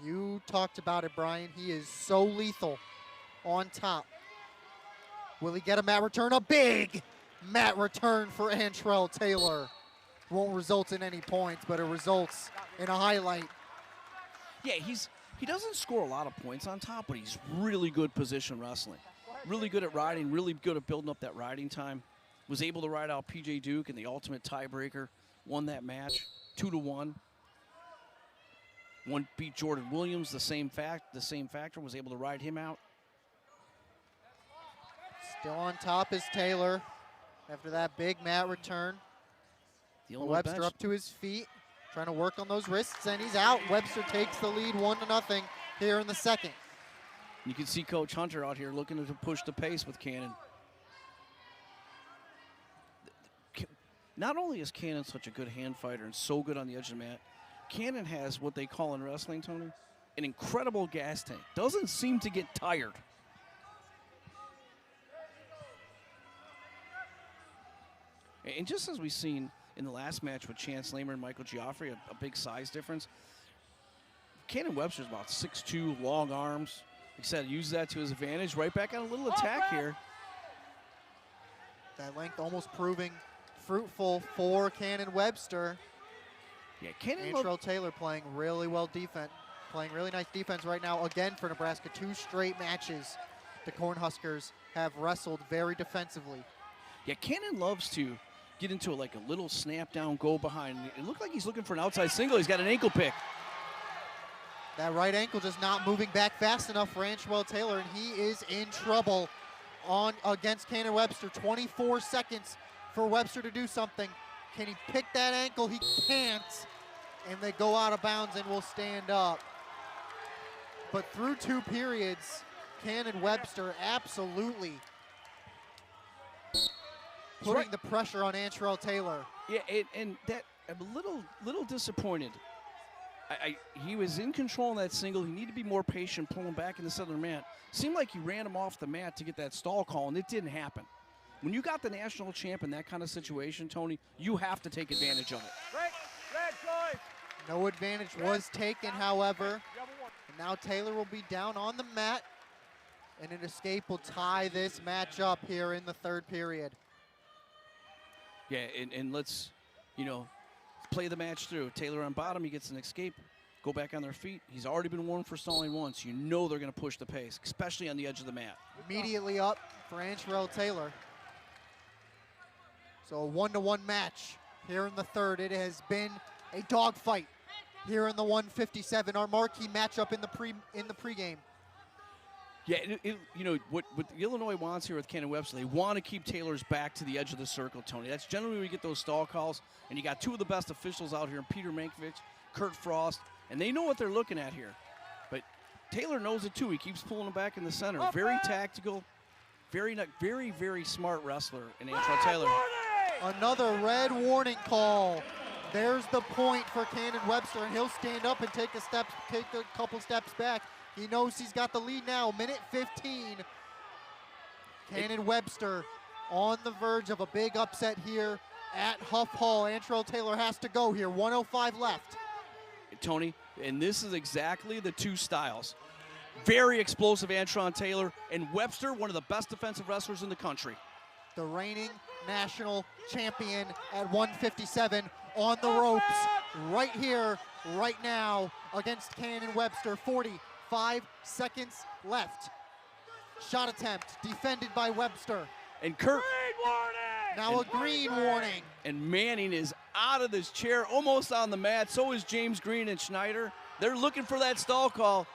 Speaker 1: You talked about it, Brian. He is so lethal on top. Will he get a mat return? A big mat return for Antrell Taylor. Won't result in any points, but it results in a highlight.
Speaker 2: Yeah, he doesn't score a lot of points on top, but he's really good position wrestling. Really good at riding, really good at building up that riding time. Was able to ride out P.J. Duke in the ultimate tiebreaker. Won that match 2-1. One beat Jordan Williams, the same factor, was able to ride him out.
Speaker 1: Still on top is Taylor after that big mat return. Webster
Speaker 2: bench.
Speaker 1: up to his feet, trying to work on those wrists, and he's out. Webster takes the lead 1-0 here in the second.
Speaker 2: You can see Coach Hunter out here looking to push the pace with Cannon. Not only is Cannon such a good hand fighter and so good on the edge of the mat, Cannon has what they call in wrestling, Tony, an incredible gas tank. Doesn't seem to get tired. And just as we've seen in the last match with Chance Lamer and Michael Giaffre, a big size difference, Cannon Webster's about 6'2", long arms. Like I said, use that to his advantage. Right back on a little attack here.
Speaker 1: That length almost proving fruitful for Cannon Webster.
Speaker 2: Yeah, Cannon.
Speaker 1: Antrell Taylor playing really well defense, playing really nice defense right now again for Nebraska. 2 straight matches the Cornhuskers have wrestled very defensively.
Speaker 2: Yeah, Cannon loves to get into like a little snap down, go behind. It looked like he's looking for an outside single. He's got an ankle pick.
Speaker 1: That right ankle just not moving back fast enough for Antrell Taylor, and he is in trouble against Cannon Webster. 24 seconds for Webster to do something. Can he pick that ankle? He can't, and they go out of bounds and will stand up. But through 2 periods, Cannon Webster absolutely putting the pressure on Antrell Taylor.
Speaker 2: Yeah, and that I'm a little disappointed. He was in control in that single. He needed to be more patient, pulling back in the southern mat. Seemed like he ran him off the mat to get that stall call, and it didn't happen. When you got the national champ in that kind of situation, Tony, you have to take advantage of it.
Speaker 1: No advantage was taken, however. And now Taylor will be down on the mat, and an escape will tie this match up here in the 3rd period.
Speaker 2: Yeah, and let's, play the match through. Taylor on bottom, he gets an escape, go back on their feet. He's already been warned for stalling once. You know they're going to push the pace, especially on the edge of the mat.
Speaker 1: Immediately up for Antrell Taylor. So a 1-1 match here in the 3rd. It has been a dogfight here in the 157, our marquee matchup in the pregame.
Speaker 2: Yeah, what the Illinois wants here with Cannon Webster, they want to keep Taylor's back to the edge of the circle, Tony. That's generally where you get those stall calls, and you got 2 of the best officials out here, Peter Mankiewicz, Kurt Frost, and they know what they're looking at here. But Taylor knows it too. He keeps pulling him back in the center. Very tactical, very, very smart wrestler in Antrell Taylor.
Speaker 1: Another red warning call. There's the point for Cannon Webster, and he'll stand up and take a couple steps back. He knows he's got the lead now, minute 15. Cannon Webster on the verge of a big upset here at Huff Hall. Antrell Taylor has to go here, 1:05 left.
Speaker 2: Tony, and this is exactly the 2 styles. Very explosive Antron Taylor. And Webster, one of the best defensive wrestlers in the country.
Speaker 1: The reigning national champion at 157 on the ropes right here, right now against Cannon Webster. 45 seconds left. Shot attempt defended by Webster.
Speaker 2: And Kurt.
Speaker 1: Now a green warning.
Speaker 2: And Manning is out of this chair, almost on the mat. So is James Green and Schneider. They're looking for that stall call.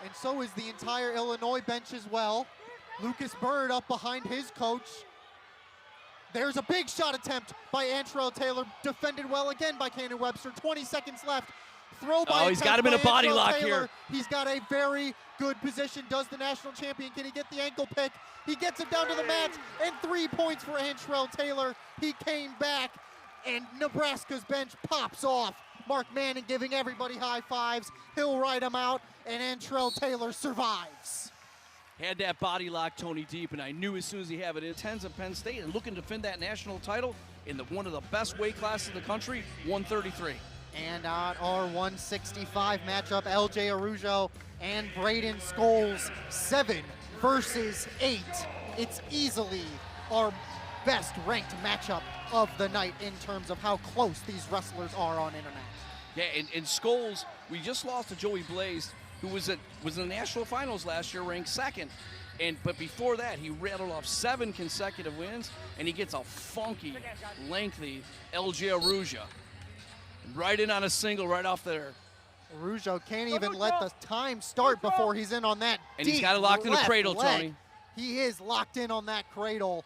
Speaker 1: And so is the entire Illinois bench as well. Lucas Bird up behind his coach. There's a big shot attempt by Antrell Taylor, defended well again by Cannon Webster. 20 seconds left. Throw by
Speaker 2: he's got him in a body
Speaker 1: Antrell
Speaker 2: lock
Speaker 1: Taylor.
Speaker 2: here.
Speaker 1: He's got a very good position. Does the national champion, can he get the ankle pick? He gets it down to the mat, and 3 points for Antrell Taylor. He came back, and Nebraska's bench pops off. Mark Manning giving everybody high fives. He'll ride him out, and Antrell Taylor survives.
Speaker 2: Had that body lock, Tony Deep, and I knew as soon as he had it in tens of Penn State and looking to defend that national title in one of the best weight classes in the country, 133.
Speaker 1: And on our 165 matchup, LJ Arujo and Braden Scholes, 7 versus 8. It's easily our best ranked matchup of the night in terms of how close these wrestlers are on internet.
Speaker 2: Yeah, and Scholes, we just lost to Joey Blaze, who was in the national finals last year, ranked 2nd. But before that, he rattled off 7 consecutive wins, and he gets a funky, lengthy LJ Arujo. Right in on a single right off there.
Speaker 1: Arujo can't even let the time start before he's in on that
Speaker 2: And
Speaker 1: deep
Speaker 2: he's got it locked in the
Speaker 1: left
Speaker 2: cradle,
Speaker 1: leg.
Speaker 2: Tony.
Speaker 1: He is locked in on that cradle.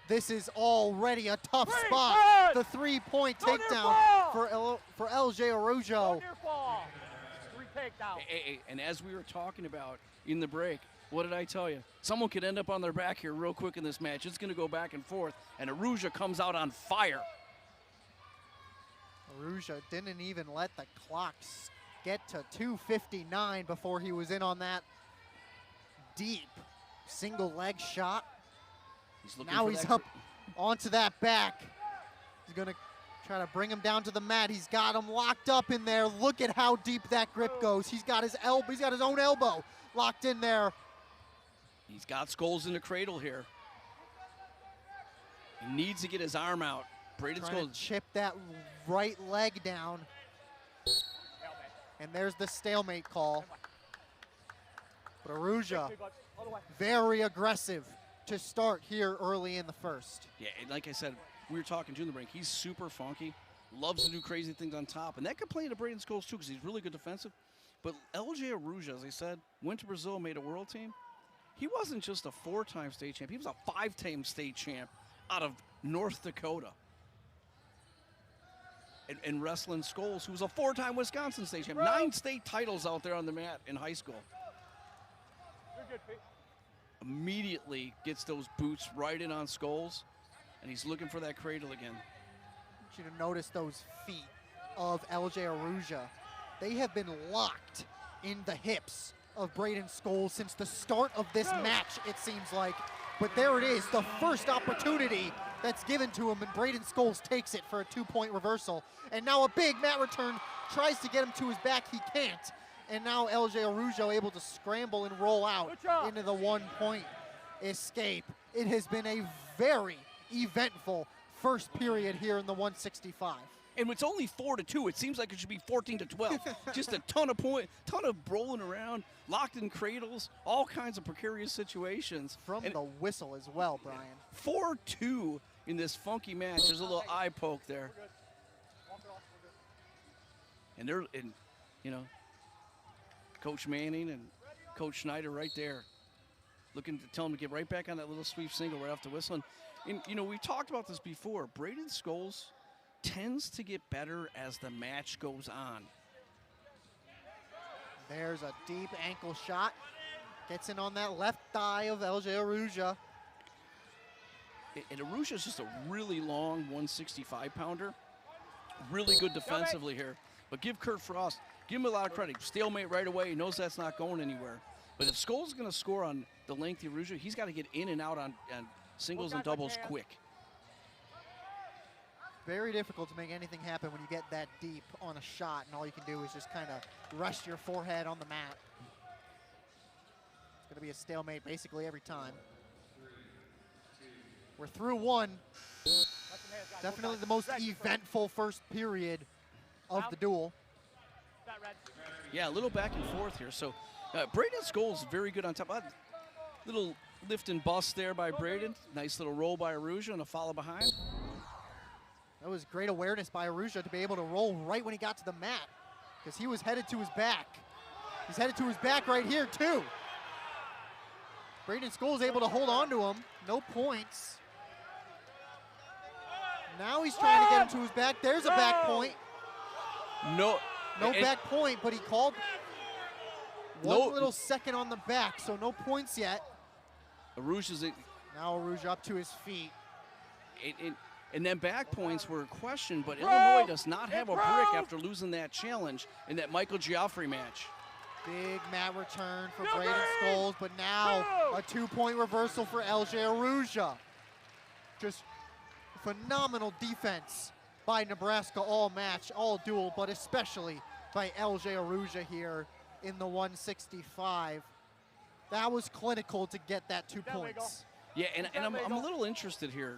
Speaker 1: This is already a tough spot. The 3-point takedown for LJ Arujo.
Speaker 2: Hey, and as we were talking about in the break, what did I tell you? Someone could end up on their back here real quick in this match. It's going to go back and forth, and Arujo comes out on fire.
Speaker 1: Arujo didn't even let the clock get to 2:59 before he was in on that deep single leg shot. Now he's up onto that back. He's gonna try to bring him down to the mat. He's got him locked up in there. Look at how deep that grip goes. He's got his elbow, he's got his own elbow locked in there.
Speaker 2: He's got Scholes in the cradle here. He needs to get his arm out. Braden
Speaker 1: Trying
Speaker 2: Scholes.
Speaker 1: to chip that right leg down. And there's the stalemate call. But Arujo, very aggressive to start here early in the first.
Speaker 2: Yeah, and like I said, we were talking to the break. He's super funky, loves to do crazy things on top, and that could play into Braden Scholes too because he's really good defensive. But LJ Arujo, as I said, went to Brazil, made a world team. He wasn't just a 4-time state champ. He was a 5-time state champ out of North Dakota. And wrestling Scholes, who was a 4-time Wisconsin state champ. 9 state titles out there on the mat in high school. Immediately gets those boots right in on Scholes, and he's looking for that cradle again.
Speaker 1: I want you to notice those feet of LJ Arujo. They have been locked in the hips of Braden Scholes since the start of this match, it seems like. But there it is, the first opportunity that's given to him, and Braden Scholes takes it for a 2-point reversal. And now a big mat return, tries to get him to his back, he can't. And now LJ Arujo able to scramble and roll out into the 1-point escape. It has been a very eventful first period here in the 165.
Speaker 2: And it's only 4-2. It seems like it should be 14-12. Just a ton of rolling around, locked in cradles, all kinds of precarious situations.
Speaker 1: From the whistle as well, Brian.
Speaker 2: 4-2 in this funky match. There's a little eye poke there. And Coach Manning and Coach Schneider right there, looking to tell him to get right back on that little sweep single right off the whistle. And we talked about this before. Braden Scholes tends to get better as the match goes on.
Speaker 1: There's a deep ankle shot. Gets in on that left thigh of LJ Arujo.
Speaker 2: And Arujo's just a really long 165-pounder. Really good defensively here. But give Kurt Frost, give him a lot of credit. Stalemate right away. He knows that's not going anywhere. But if Scholes is going to score on the lengthy Arujo, he's got to get in and out on singles and doubles quick.
Speaker 1: Very difficult to make anything happen when you get that deep on a shot, and all you can do is just kind of rest your forehead on the mat. to be a stalemate basically every time. We're through one. Definitely the most eventful first period of the duel.
Speaker 2: Yeah, a little back and forth here. So Braden Scholes very good on top. Little lift and bust there by Braden. Nice little roll by Aruja and a follow behind.
Speaker 1: That was great awareness by Aruja to be able to roll right when he got to the mat, because he was headed to his back. He's headed to his back right here too. Braden Scholes able to hold on to him. No points. Now he's trying to get him to his back. There's a back point.
Speaker 2: No
Speaker 1: back point, but he called one little second on the back, so no points yet.
Speaker 2: Aruja's
Speaker 1: now Aruja up to his feet.
Speaker 2: And then back points were a question, but Illinois does not have a brick after losing that challenge in that Michael Geoffrey match.
Speaker 1: Big mat return for Braden Scholes, but now a 2-point reversal for LJ Aruja. Just phenomenal defense by Nebraska all match, all duel, but especially by LJ Aruja here in the 165. That was clinical to get that 2 points.
Speaker 2: Yeah, and I'm a little interested here.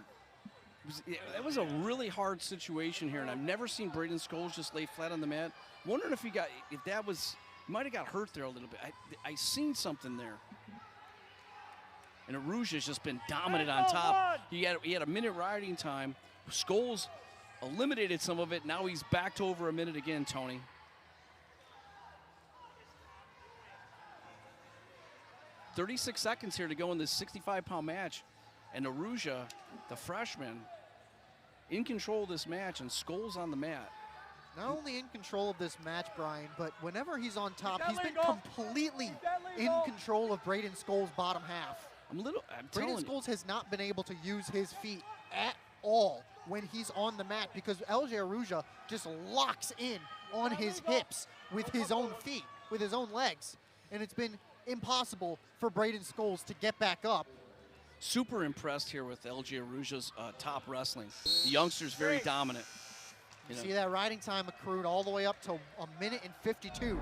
Speaker 2: That was a really hard situation here, and I've never seen Braden Scholes just lay flat on the mat. Wondering if he might have got hurt there a little bit. I seen something there. And Aruja's just been dominant on top. He had a minute riding time. Scholes eliminated some of it. Now he's back to over a minute again, Tony. "36 seconds here to go in this 65-pound match. And Aruja, the freshman, in control of this match, and Scholes on the mat.
Speaker 1: Not only in control of this match, Brian, but whenever he's on top, he's been completely in control of Braden Scholes' bottom half. Braden Scholes has not been able to use his feet at all when he's on the mat, because LJ Aruja just locks in on his hips with his own feet, with his own legs. And it's been impossible for Braden Scholes to get back up.
Speaker 2: Super impressed here with LJ Aruja's top wrestling. The youngster's very dominant.
Speaker 1: You see that riding time accrued all the way up to 1:52.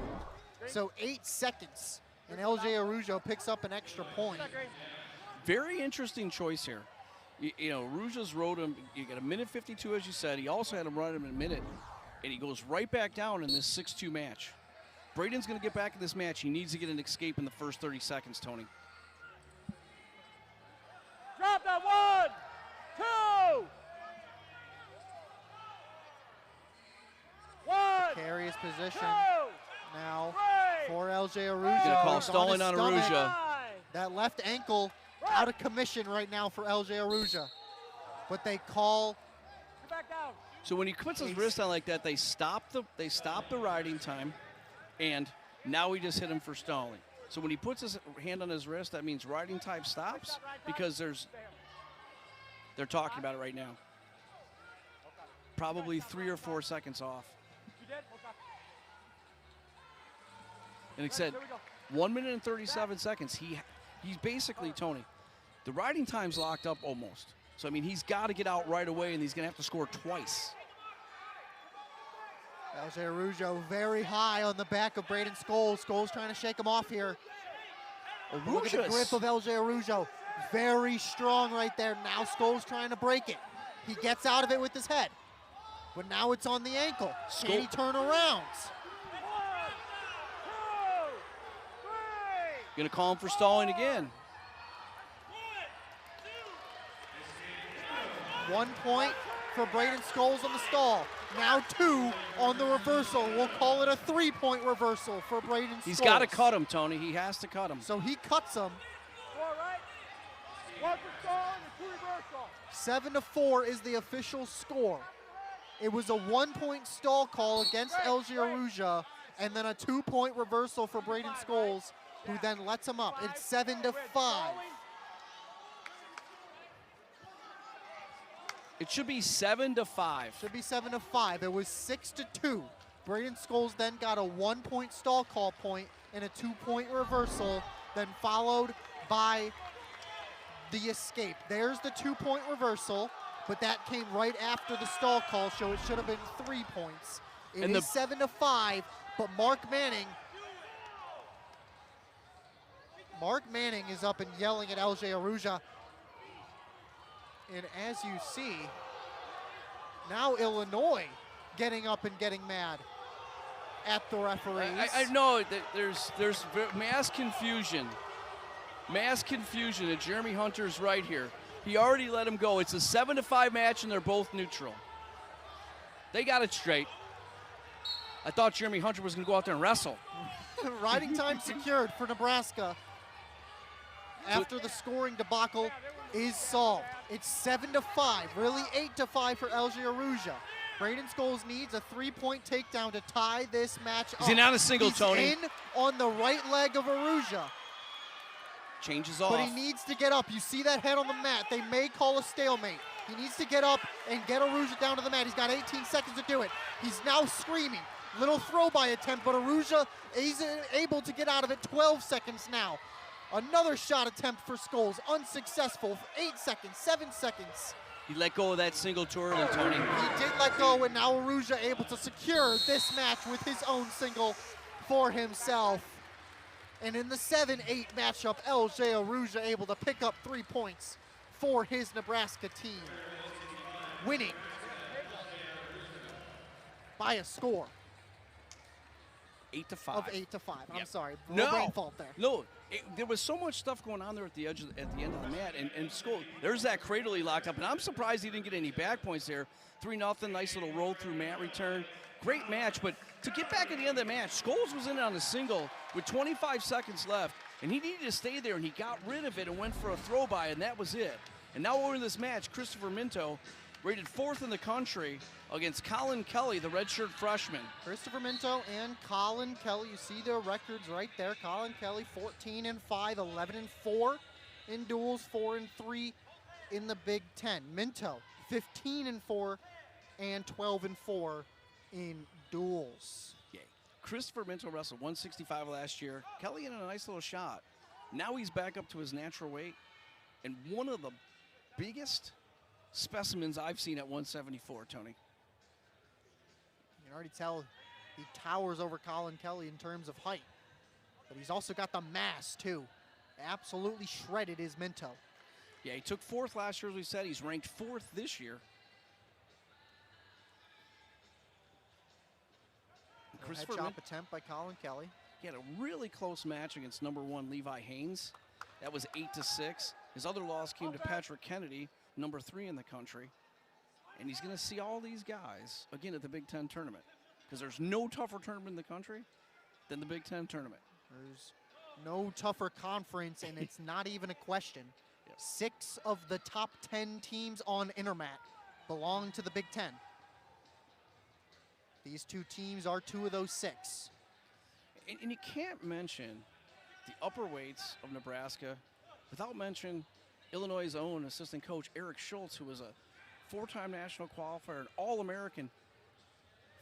Speaker 1: So 8 seconds, and LJ Aruja picks up an extra point.
Speaker 2: Very interesting choice here. Aruja's rode him. You got 1:52, as you said. He also had him run him in a minute, and he goes right back down in this 6-2 match. Braden's going to get back in this match. He needs to get an escape in the first 30 seconds, Tony.
Speaker 3: Drop that 1, 2. 1.
Speaker 1: Precarious position
Speaker 3: 2,
Speaker 1: now
Speaker 3: 3.
Speaker 1: for LJ Aruja.
Speaker 2: Gonna call stalling on Aruja.
Speaker 1: That left ankle out of commission right now for LJ Aruja. But they call.
Speaker 3: Get back down.
Speaker 2: So when he puts his wrist on like that, they stop the riding time, and now we just hit him for stalling. So when he puts his hand on his wrist, that means riding time stops, because they're talking about it right now. Probably 3 or 4 seconds off. And it said 1 minute and 37 seconds. He's basically, Tony, the riding time's locked up almost. So, I mean, he's got to get out right away, and he's going to have to score twice.
Speaker 1: LJ Aruja very high on the back of Braden Scholes. Scholes trying to shake him off here. Look at the grip of LJ Aruja. Very strong right there. Now Scholes trying to break it. He gets out of it with his head. But now it's on the ankle. Can he turn around?
Speaker 3: 1, 2, 3.
Speaker 2: Going to call him for stalling again.
Speaker 1: 1 point for Braden Scholes on the stall. Now 2 on the reversal. We'll call it a 3-point reversal for Braden Scholes.
Speaker 2: He's got to cut him, Tony. He has to cut him.
Speaker 1: So he cuts him.
Speaker 3: 1 for stall and 2 reversal.
Speaker 1: 7-4 is the official score. It was a 1-point stall call against LJ Aruja, and then a 2-point reversal for Braden Scholes, who then lets him up. It's 7-5.
Speaker 2: It should be 7-5.
Speaker 1: Should be 7-5. It was 6-2. Braden Scholes then got a 1-point stall call point and a 2-point reversal, then followed by the escape. There's the 2-point reversal, but that came right after the stall call, so it should have been 3 points. It is 7-5, but Mark Manning Mark Manning is up and yelling at LJ Aruja. And as you see, now Illinois getting up and getting mad at the referees.
Speaker 2: I know that there's mass confusion. Mass confusion, and Jeremy Hunter's right here. He already let him go. It's a 7-5 match, and they're both neutral. They got it straight. I thought Jeremy Hunter was going to go out there and wrestle.
Speaker 1: Riding time secured for Nebraska after the scoring debacle is solved. It's 7-5, really 8-5 for LJ Aruja. Braden Scholes needs a 3-point takedown to tie this match up.
Speaker 2: Is he not a single,
Speaker 1: He's
Speaker 2: Tony?
Speaker 1: in on the right leg of Aruja.
Speaker 2: Changes off.
Speaker 1: But he needs to get up. You see that head on the mat. They may call a stalemate. He needs to get up and get Aruja down to the mat. He's got 18 seconds to do it. He's now screaming. Little throw-by attempt, but Aruja is able to get out of it. 12 seconds now. Another shot attempt for Scholes. Unsuccessful. 8 seconds, 7 seconds.
Speaker 2: He let go of that single too early, Tony.
Speaker 1: He did let go, and now Aruja able to secure this match with his own single for himself. And in the 7-8 matchup, LJ Aruja able to pick up 3 points for his Nebraska team, winning by a score
Speaker 2: 8-5.
Speaker 1: of 8-5. I'm
Speaker 2: Yep.
Speaker 1: sorry,
Speaker 2: No.
Speaker 1: brain fault there.
Speaker 2: No, there was so much stuff going on there at the end of the mat, and Scholes, there's that cradle he locked up, and I'm surprised he didn't get any back points there. 3-0, nice little roll through mat return. Great match, but to get back at the end of the match, Scholes was in on a single with 25 seconds left, and he needed to stay there, and he got rid of it and went for a throw-by, and that was it. And now we're in this match, Christopher Minto, rated 4th in the country against Colin Kelly, the redshirt freshman.
Speaker 1: Christopher Minto and Colin Kelly, you see their records right there. Colin Kelly, 14-5, 11-4 in duels, 4-3 in the Big Ten. Minto, 15-4 and 12-4 in duels.
Speaker 2: Yeah. Christopher Minto wrestled 165 last year. Kelly in a nice little shot. Now he's back up to his natural weight, and one of the biggest specimens I've seen at 174, Tony.
Speaker 1: You can already tell he towers over Colin Kelly in terms of height, but he's also got the mass too. Absolutely shredded is Minto.
Speaker 2: Yeah, he took 4th last year, as we said. He's ranked 4th this year.
Speaker 1: Head chop attempt by Colin Kelly.
Speaker 2: He had a really close match against #1 Levi Haynes. That was 8-6. His other loss came to Patrick Kennedy, #3 in the country. And he's going to see all these guys again at the Big Ten tournament, because there's no tougher tournament in the country than the Big Ten tournament.
Speaker 1: There's no tougher conference, and it's not even a question.
Speaker 2: Yep.
Speaker 1: 6 of the top 10 teams on Intermat belong to the Big Ten. These 2 teams are 2 of those 6.
Speaker 2: And you can't mention the upper weights of Nebraska without mentioning Illinois' own assistant coach, Eric Schultz, who was a 4-time national qualifier, an All-American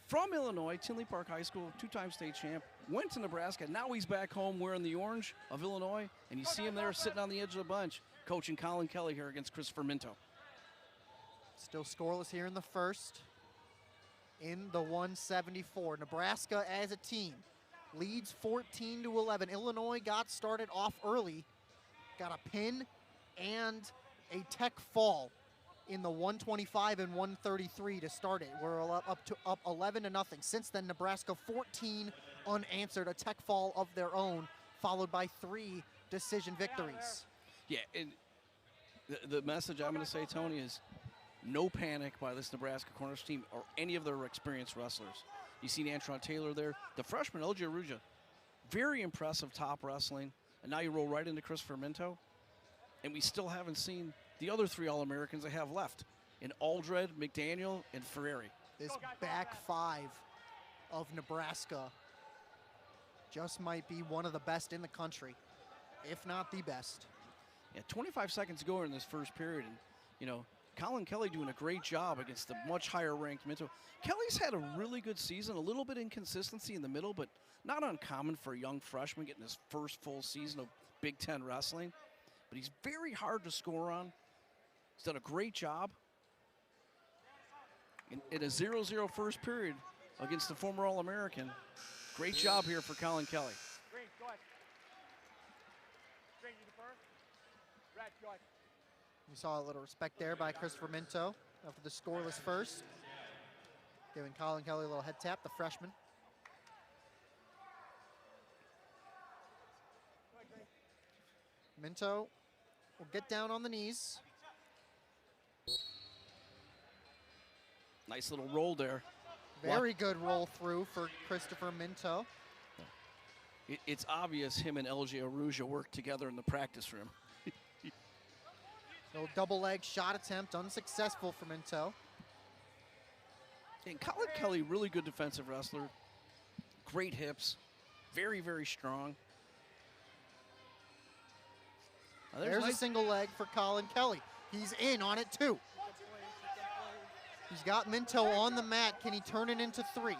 Speaker 2: from Illinois, Tinley Park High School, 2-time state champ, went to Nebraska. Now he's back home wearing the orange of Illinois, and you see him there sitting on the edge of the bench, coaching Colin Kelly here against Christopher Minto.
Speaker 1: Still scoreless here in the first. In the 174, Nebraska as a team leads 14-11. Illinois got started off early, got a pin and a tech fall in the 125 and 133 to start it. We're up 11-0. Since then, Nebraska 14 unanswered, a tech fall of their own, followed by 3 decision victories.
Speaker 2: Yeah, and the message I'm going to say, Tony, is no panic by this Nebraska Corners team or any of their experienced wrestlers. You see Antron Taylor there. The freshman, LJ Aruja, very impressive top wrestling. And now you roll right into Christopher Minto. And we still haven't seen the other 3 All-Americans they have left in Aldred, McDaniel, and Ferreri.
Speaker 1: This back 5 of Nebraska just might be one of the best in the country, if not the best.
Speaker 2: Yeah, 25 seconds to go in this first period. And, you know, Colin Kelly doing a great job against the much higher ranked Minto. Kelly's had a really good season, a little bit inconsistency in the middle, but not uncommon for a young freshman getting his first full season of Big Ten wrestling. But he's very hard to score on. He's done a great job in a 0-0 first period against the former All-American. Great job here for Colin Kelly.
Speaker 1: We saw a little respect there by Christopher Minto after the scoreless first. Giving Colin Kelly a little head tap, the freshman. Minto will get down on the knees.
Speaker 2: Nice little roll there.
Speaker 1: Very good roll through for Christopher Minto.
Speaker 2: It's obvious him and LJ Aruja work together in the practice room.
Speaker 1: Little double leg shot attempt, unsuccessful for Minto.
Speaker 2: And Colin Kelly, really good defensive wrestler. Great hips. Very, very strong. Now
Speaker 1: There's
Speaker 2: nice.
Speaker 1: a single leg for Colin Kelly. He's in on it too. He's got Minto on the mat. Can he turn it into 3?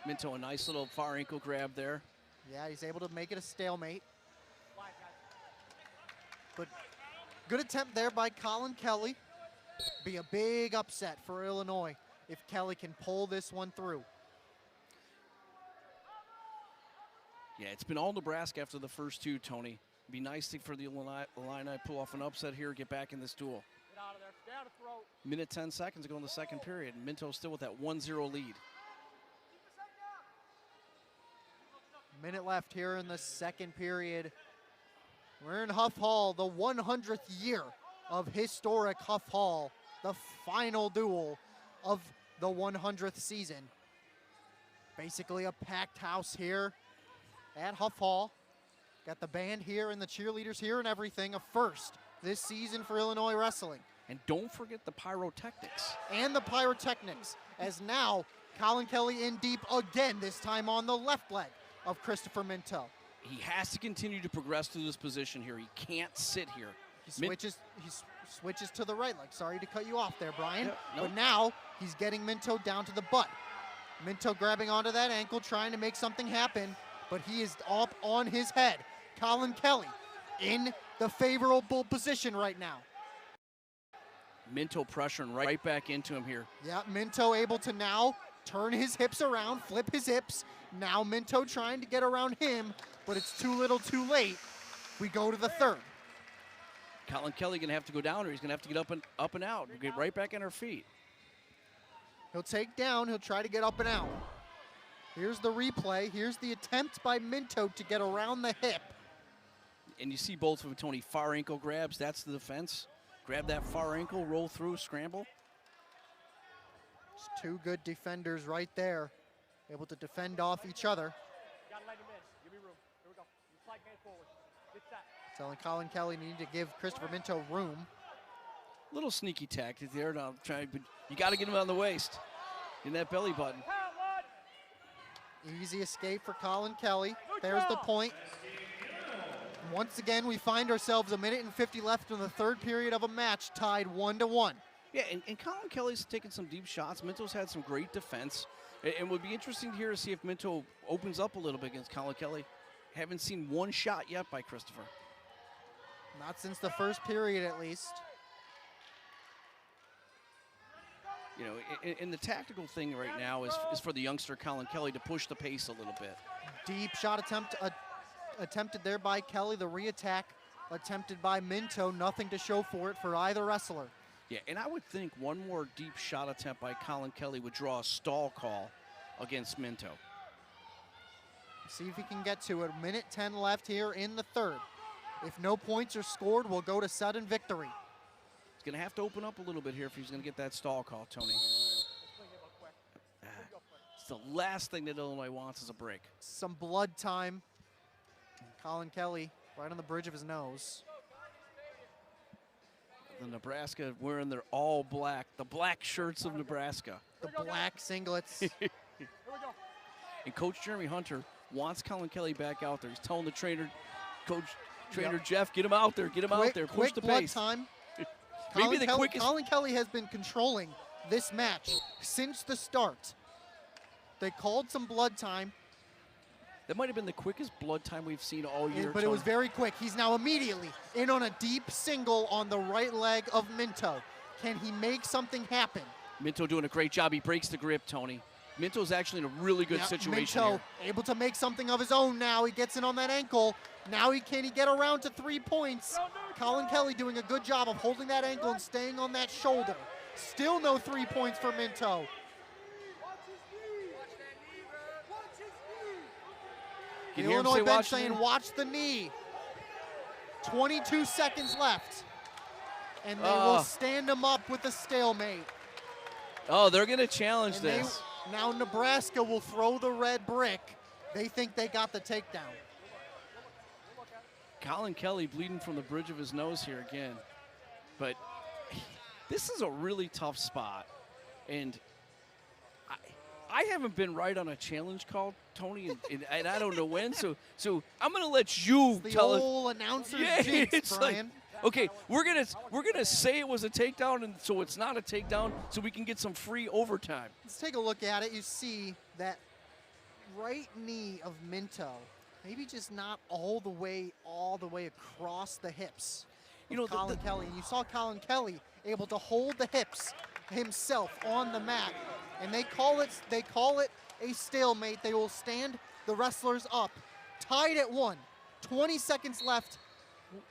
Speaker 2: Minto, a nice little far ankle grab there.
Speaker 1: Yeah, he's able to make it a stalemate. But good attempt there by Colin Kelly. Be a big upset for Illinois if Kelly can pull this one through.
Speaker 2: Yeah, it's been all Nebraska after the first 2, Tony. Be nice for the Illini pull off an upset here, get back in this duel.
Speaker 3: Get out of there. Stay out of throat.
Speaker 2: Minute 10 seconds ago in the second period. Minto still with that 1-0 lead.
Speaker 1: Minute left here in the second period. We're in Huff Hall, the 100th year of historic Huff Hall, the final duel of the 100th season. Basically a packed house here at Huff Hall. Got the band here and the cheerleaders here and everything. A first this season for Illinois wrestling.
Speaker 2: And don't forget the pyrotechnics.
Speaker 1: And the pyrotechnics, as now Colin Kelly in deep again, this time on the left leg of Christopher Minto.
Speaker 2: He has to continue to progress through this position here. He can't sit here.
Speaker 1: He switches to the right leg. Sorry to cut you off there, Brian.
Speaker 2: Yep, nope.
Speaker 1: But now he's getting Minto down to the butt. Minto grabbing onto that ankle, trying to make something happen, but he is up on his head. Colin Kelly in the favorable position right now.
Speaker 2: Minto pressuring right back into him here.
Speaker 1: Yeah, Minto able to now turn his hips around, flip his hips. Now Minto trying to get around him, but it's too little too late. We go to the third.
Speaker 2: Colin Kelly gonna have to go down, or he's gonna have to get up and out, get right back on her feet.
Speaker 1: He'll take down, he'll try to get up and out. Here's the replay. Here's the attempt by Minto to get around the hip.
Speaker 2: And you see both of them, Tony, far ankle grabs, that's the defense. Grab that far ankle, roll through, scramble.
Speaker 1: It's 2 good defenders right there, able to defend off each other.
Speaker 3: Gotta let him in. Give me room. Here we go. You slide man forward. Get that.
Speaker 1: Telling Colin Kelly needed to give Christopher Minto room.
Speaker 2: Little sneaky tactic there, now trying, but you gotta get him on the waist, in that belly button.
Speaker 3: Count one.
Speaker 1: Easy escape for Colin Kelly. There's the point. Once again, we find ourselves 1:50 left in the third period of a match, tied 1-1.
Speaker 2: Yeah, and Colin Kelly's taking some deep shots. Minto's had some great defense. And would be interesting to hear to see if Minto opens up a little bit against Colin Kelly. Haven't seen one shot yet by Christopher.
Speaker 1: Not since the first period, at least.
Speaker 2: You know, and the tactical thing right now is for the youngster Colin Kelly to push the pace a little bit.
Speaker 1: Deep shot attempt attempted there by Kelly. The re-attack attempted by Minto. Nothing to show for it for either wrestler.
Speaker 2: Yeah, and I would think one more deep shot attempt by Colin Kelly would draw a stall call against Minto.
Speaker 1: See if he can get to it. 1:10 left here in the third. If no points are scored, we'll go to sudden victory.
Speaker 2: He's going to have to open up a little bit here if he's going to get that stall call, Tony. It's the last thing that Illinois wants is a break.
Speaker 1: Some blood time. Colin Kelly right on the bridge of his nose.
Speaker 2: The Nebraska wearing their all black, the black shirts of Nebraska.
Speaker 1: The black singlets.
Speaker 3: Here we go.
Speaker 2: And Coach Jeremy Hunter wants Colin Kelly back out there. He's telling the trainer, Trainer Jeff, get him out there, get him out there, push
Speaker 1: quick
Speaker 2: the
Speaker 1: blood
Speaker 2: pace.
Speaker 1: time.
Speaker 2: Maybe the quickest.
Speaker 1: Colin Kelly has been controlling this match since the start. They called some blood time.
Speaker 2: That might have been the quickest blood time we've seen all year.
Speaker 1: But it was very quick. He's now immediately in on a deep single on the right leg of Minto. Can he make something happen?
Speaker 2: Minto doing a great job. He breaks the grip, Tony. Minto's actually in a really good situation
Speaker 1: Minto
Speaker 2: here.
Speaker 1: able to make something of his own now. He gets in on that ankle. Now can he get around to 3 points? Colin Kelly doing a good job of holding that ankle and staying on that shoulder. Still no 3 points for Minto. The Illinois bench saying, watch the knee. 22 seconds left. And they will stand him up with a stalemate.
Speaker 2: Oh, they're going to challenge
Speaker 1: And
Speaker 2: this.
Speaker 1: Now Nebraska will throw the red brick. They think they got the takedown.
Speaker 2: Colin Kelly bleeding from the bridge of his nose here again. But this is a really tough spot. And I haven't been right on a challenge call, Tony, and I don't know when. So I'm going to let you tell us.
Speaker 1: The old announcer's jinx, Brian.
Speaker 2: Like, okay, we're gonna say it was a takedown, and so it's not a takedown, so we can get some free overtime.
Speaker 1: Let's take a look at it. You see that right knee of Minto, maybe just not all the way across the hips. You know, Colin Kelly, and you saw Colin Kelly able to hold the hips himself on the mat, and they call it a stalemate. They will stand the wrestlers up, tied at 1. 20 seconds left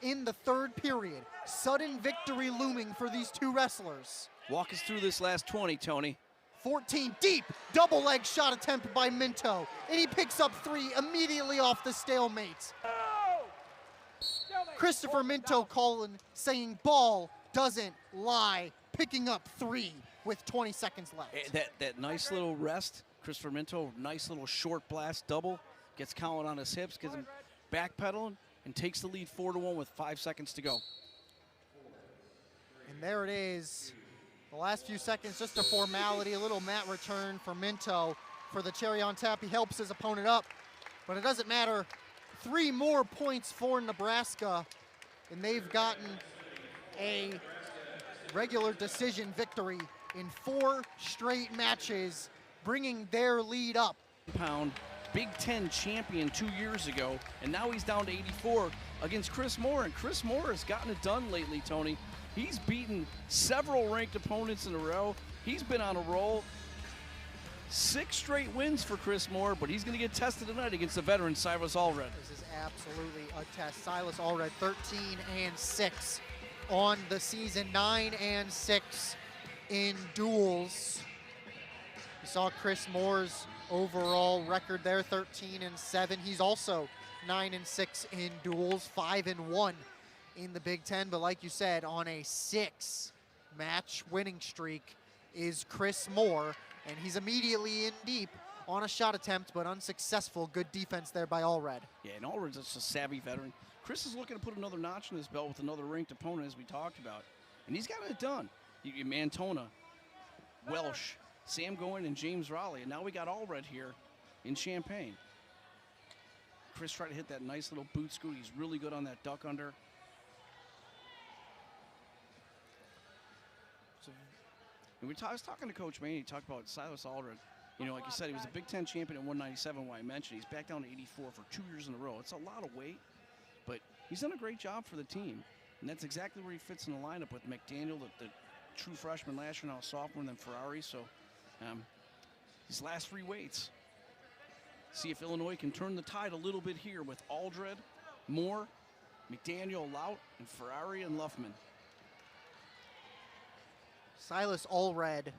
Speaker 1: in the third period. Sudden victory looming for these two wrestlers.
Speaker 2: Walk us through this last 20, Tony.
Speaker 1: 14 deep, double leg shot attempt by Minto, and he picks up 3 immediately off the stalemate. Christopher Minto calling, saying ball doesn't lie, picking up 3 with 20 seconds left.
Speaker 2: That nice little rest, Christopher Minto, nice little short blast double, gets Colin on his hips, gets him backpedaling, and takes the lead 4-1 with 5 seconds to go.
Speaker 1: And there it is. The last few seconds, just a formality, a little mat return for Minto for the cherry on top. He helps his opponent up, but it doesn't matter. 3 more points for Nebraska, and they've gotten a regular decision victory in 4 straight matches, bringing their lead up.
Speaker 2: Pound Big Ten champion 2 years ago, and now he's down to 84 against Chris Moore, and Chris Moore has gotten it done lately, Tony. He's beaten several ranked opponents in a row. He's been on a roll. 6 straight wins for Chris Moore, but he's going to get tested tonight against the veteran Silas Allred.
Speaker 1: This is absolutely a test. Silas Allred 13-6 on the season, 9-6 in duels. You saw Chris Moore's overall record there, 13-7. He's also 9-6 in duels, 5-1 in the Big Ten. But like you said, on a 6-match winning streak is Chris Moore, and he's immediately in deep on a shot attempt, but unsuccessful. Good defense there by Allred.
Speaker 2: Yeah, and Allred's just a savvy veteran. Chris is looking to put another notch in his belt with another ranked opponent, as we talked about, and he's got it done. Mantona, Welsh, Sam Goin, and James Raleigh, and now we got Allred here in Champaign. Chris tried to hit that nice little boot scoot. He's really good on that duck under. And I was talking to Coach Maney. He talked about Silas Allred. You know, like you said, he was a Big Ten champion at 197, why I mentioned. He's back down to 84 for 2 years in a row. It's a lot of weight, but he's done a great job for the team. And that's exactly where he fits in the lineup with McDaniel, the true freshman last year, now a sophomore, and then Ferrari. So these last 3 weights. See if Illinois can turn the tide a little bit here with Allred, Moore, McDaniel, Lout, and Ferrari and Luffman.
Speaker 1: Silas Allred,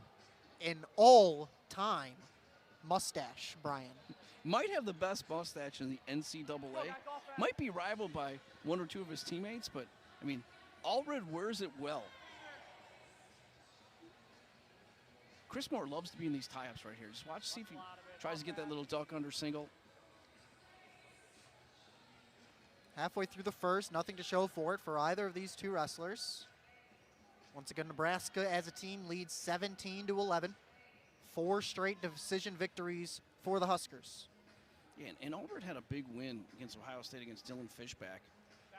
Speaker 1: an all-time mustache, Brian.
Speaker 2: Might have the best mustache in the NCAA. Might be rivaled by 1 or 2 of his teammates, but, I mean, Allred wears it well. Chris Moore loves to be in these tie-ups right here. Just watch, see if he tries to get that little duck under single.
Speaker 1: Halfway through the first, nothing to show for it for either of these 2 wrestlers. Once again, Nebraska as a team leads 17-11. 4 straight decision victories for the Huskers.
Speaker 2: Yeah, and Allred had a big win against Ohio State against Dylan Fishback.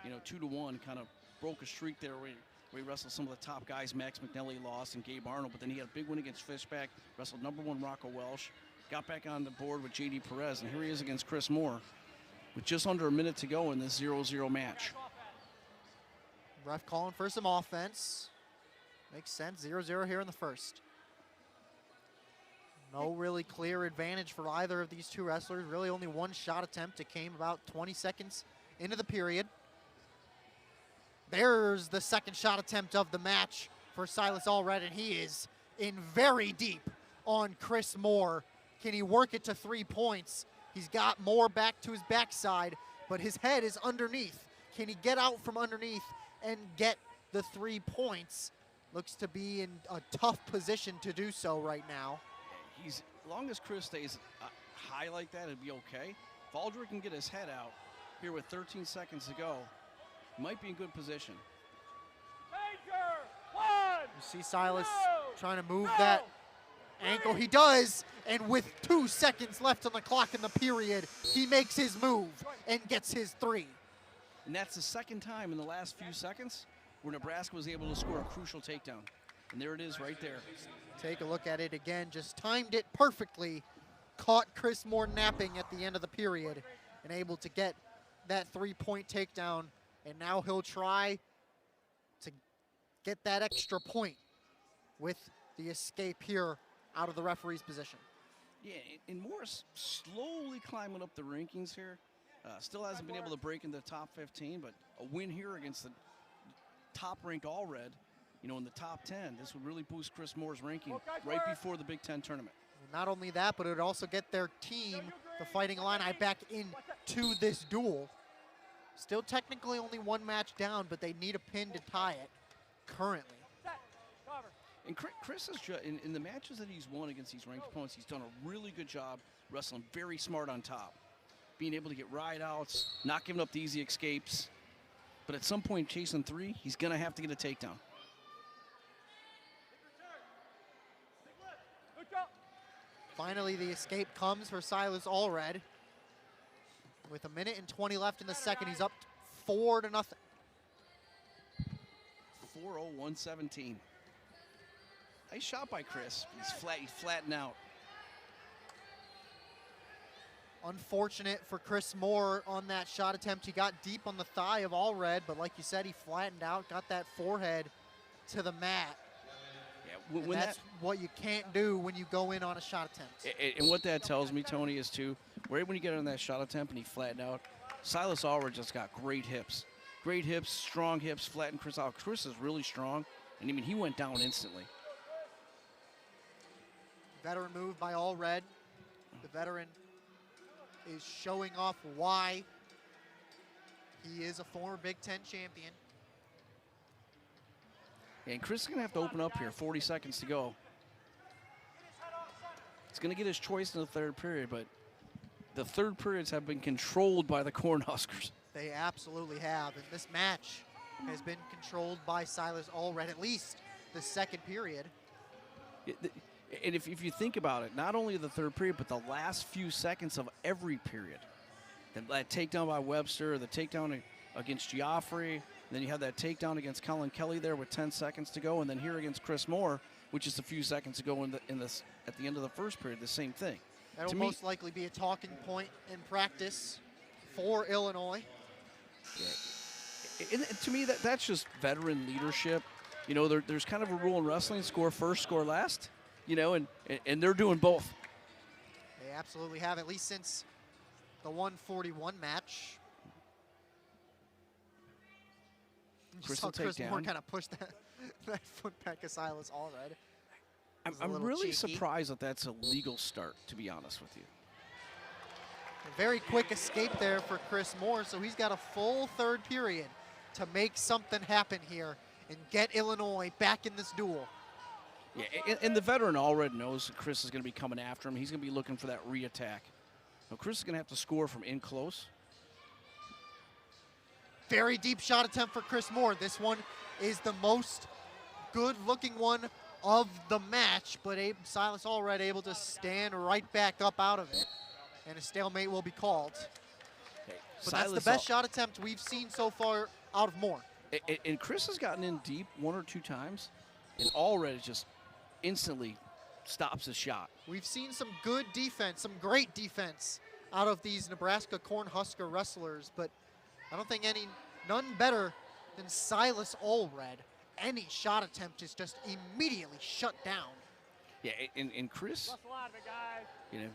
Speaker 2: You know, 2-1, kind of broke a streak there where he wrestled some of the top guys. Max McNelly lost and Gabe Arnold, but then he had a big win against Fishback, wrestled #1 Rocco Welsh, got back on the board with J.D. Perez, and here he is against Chris Moore with just under a minute to go in this 0-0 match.
Speaker 1: Ref calling for some offense. Makes sense, 0-0 here in the first. No really clear advantage for either of these two wrestlers. Really only one shot attempt. It came about 20 seconds into the period. There's the second shot attempt of the match for Silas Allred, and he is in very deep on Chris Moore. Can he work it to 3 points? He's got Moore back to his backside, but his head is underneath. Can he get out from underneath and get the 3 points? Looks to be in a tough position to do so right now.
Speaker 2: As long as Chris stays high like that, it'd be okay. If Aldridge can get his head out here with 13 seconds to go, he might be in good position.
Speaker 3: Major, 1.
Speaker 1: You see Silas trying to move that ankle. He does, and with 2 seconds left on the clock in the period, he makes his move and gets his 3.
Speaker 2: And that's the second time in the last few seconds where Nebraska was able to score a crucial takedown. And there it is right there.
Speaker 1: Take a look at it again. Just timed it perfectly. Caught Chris Moore napping at the end of the period and able to get that 3-point takedown. And now he'll try to get that extra point with the escape here out of the referee's position.
Speaker 2: Yeah, and Morris slowly climbing up the rankings here. Still hasn't been able to break into the top 15, but a win here against the top-ranked All-Red, you know, in the top 10, this would really boost Chris Moore's ranking right before the Big Ten tournament.
Speaker 1: Not only that, but it would also get their team, the Fighting Illini, back into this duel. Still technically only one match down, but they need a pin to tie it currently.
Speaker 2: And Chris is in the matches that he's won against these ranked opponents, he's done a really good job wrestling very smart on top. Being able to get ride outs, not giving up the easy escapes. But at some point, chasing 3, he's going to have to get a takedown.
Speaker 1: Finally, the escape comes for Silas Allred. With 1 minute and 20 left in the second, he's up 4-0.
Speaker 2: 4-0-117. Nice shot by Chris. He's flattened out.
Speaker 1: Unfortunate for Chris Moore on that shot attempt. He got deep on the thigh of Allred, but like you said, he flattened out, got that forehead to the mat. Yeah, when that's what you can't do when you go in on a shot attempt.
Speaker 2: And what that tells me, Tony, is too, right when you get on that shot attempt and he flattened out, Silas Allred just got great hips. Great hips, strong hips, flattened Chris out. Chris is really strong, and I mean, he went down instantly.
Speaker 1: Veteran move by Allred. The veteran is showing off why he is a former Big Ten champion.
Speaker 2: And Chris is going to have to open up here, 40 seconds to go. He's going to get his choice in the third period, but the third periods have been controlled by the Cornhuskers.
Speaker 1: They absolutely have, and this match has been controlled by Silas Allred, at least the second period.
Speaker 2: And if you think about it, not only the third period, but the last few seconds of every period. That takedown by Webster, the takedown against Geoffrey, then you have that takedown against Colin Kelly there with 10 seconds to go, and then here against Chris Moore, which is a few seconds to go at the end of the first period, the same thing.
Speaker 1: That'll most likely be a talking point in practice for Illinois.
Speaker 2: Yeah. And to me, that's just veteran leadership. You know, there's kind of a rule in wrestling: score first, score last. You know, and they're doing both.
Speaker 1: They absolutely have, at least since the 141 match. You saw Chris Moore kind of push that foot back of Silas Allred.
Speaker 2: I'm really surprised that that's a legal start, to be honest with you.
Speaker 1: A very quick escape there for Chris Moore, so he's got a full third period to make something happen here and get Illinois back in this duel.
Speaker 2: Yeah, and the veteran already knows that Chris is going to be coming after him. He's going to be looking for that re-attack. Now, Chris is going to have to score from in close.
Speaker 1: Very deep shot attempt for Chris Moore. This one is the most good-looking one of the match, but Silas Allred able to stand right back up out of it, and a stalemate will be called.
Speaker 2: Hey,
Speaker 1: but that's the best shot attempt we've seen so far out of Moore.
Speaker 2: And Chris has gotten in deep 1 or 2 times, and Allred just instantly stops his shot.
Speaker 1: We've seen some good defense, some great defense out of these Nebraska Cornhusker wrestlers, but I don't think none better than Silas Allred. Any shot attempt is just immediately shut down.
Speaker 2: Yeah, and Chris,
Speaker 3: Wrestle out of it, guys.
Speaker 2: you know,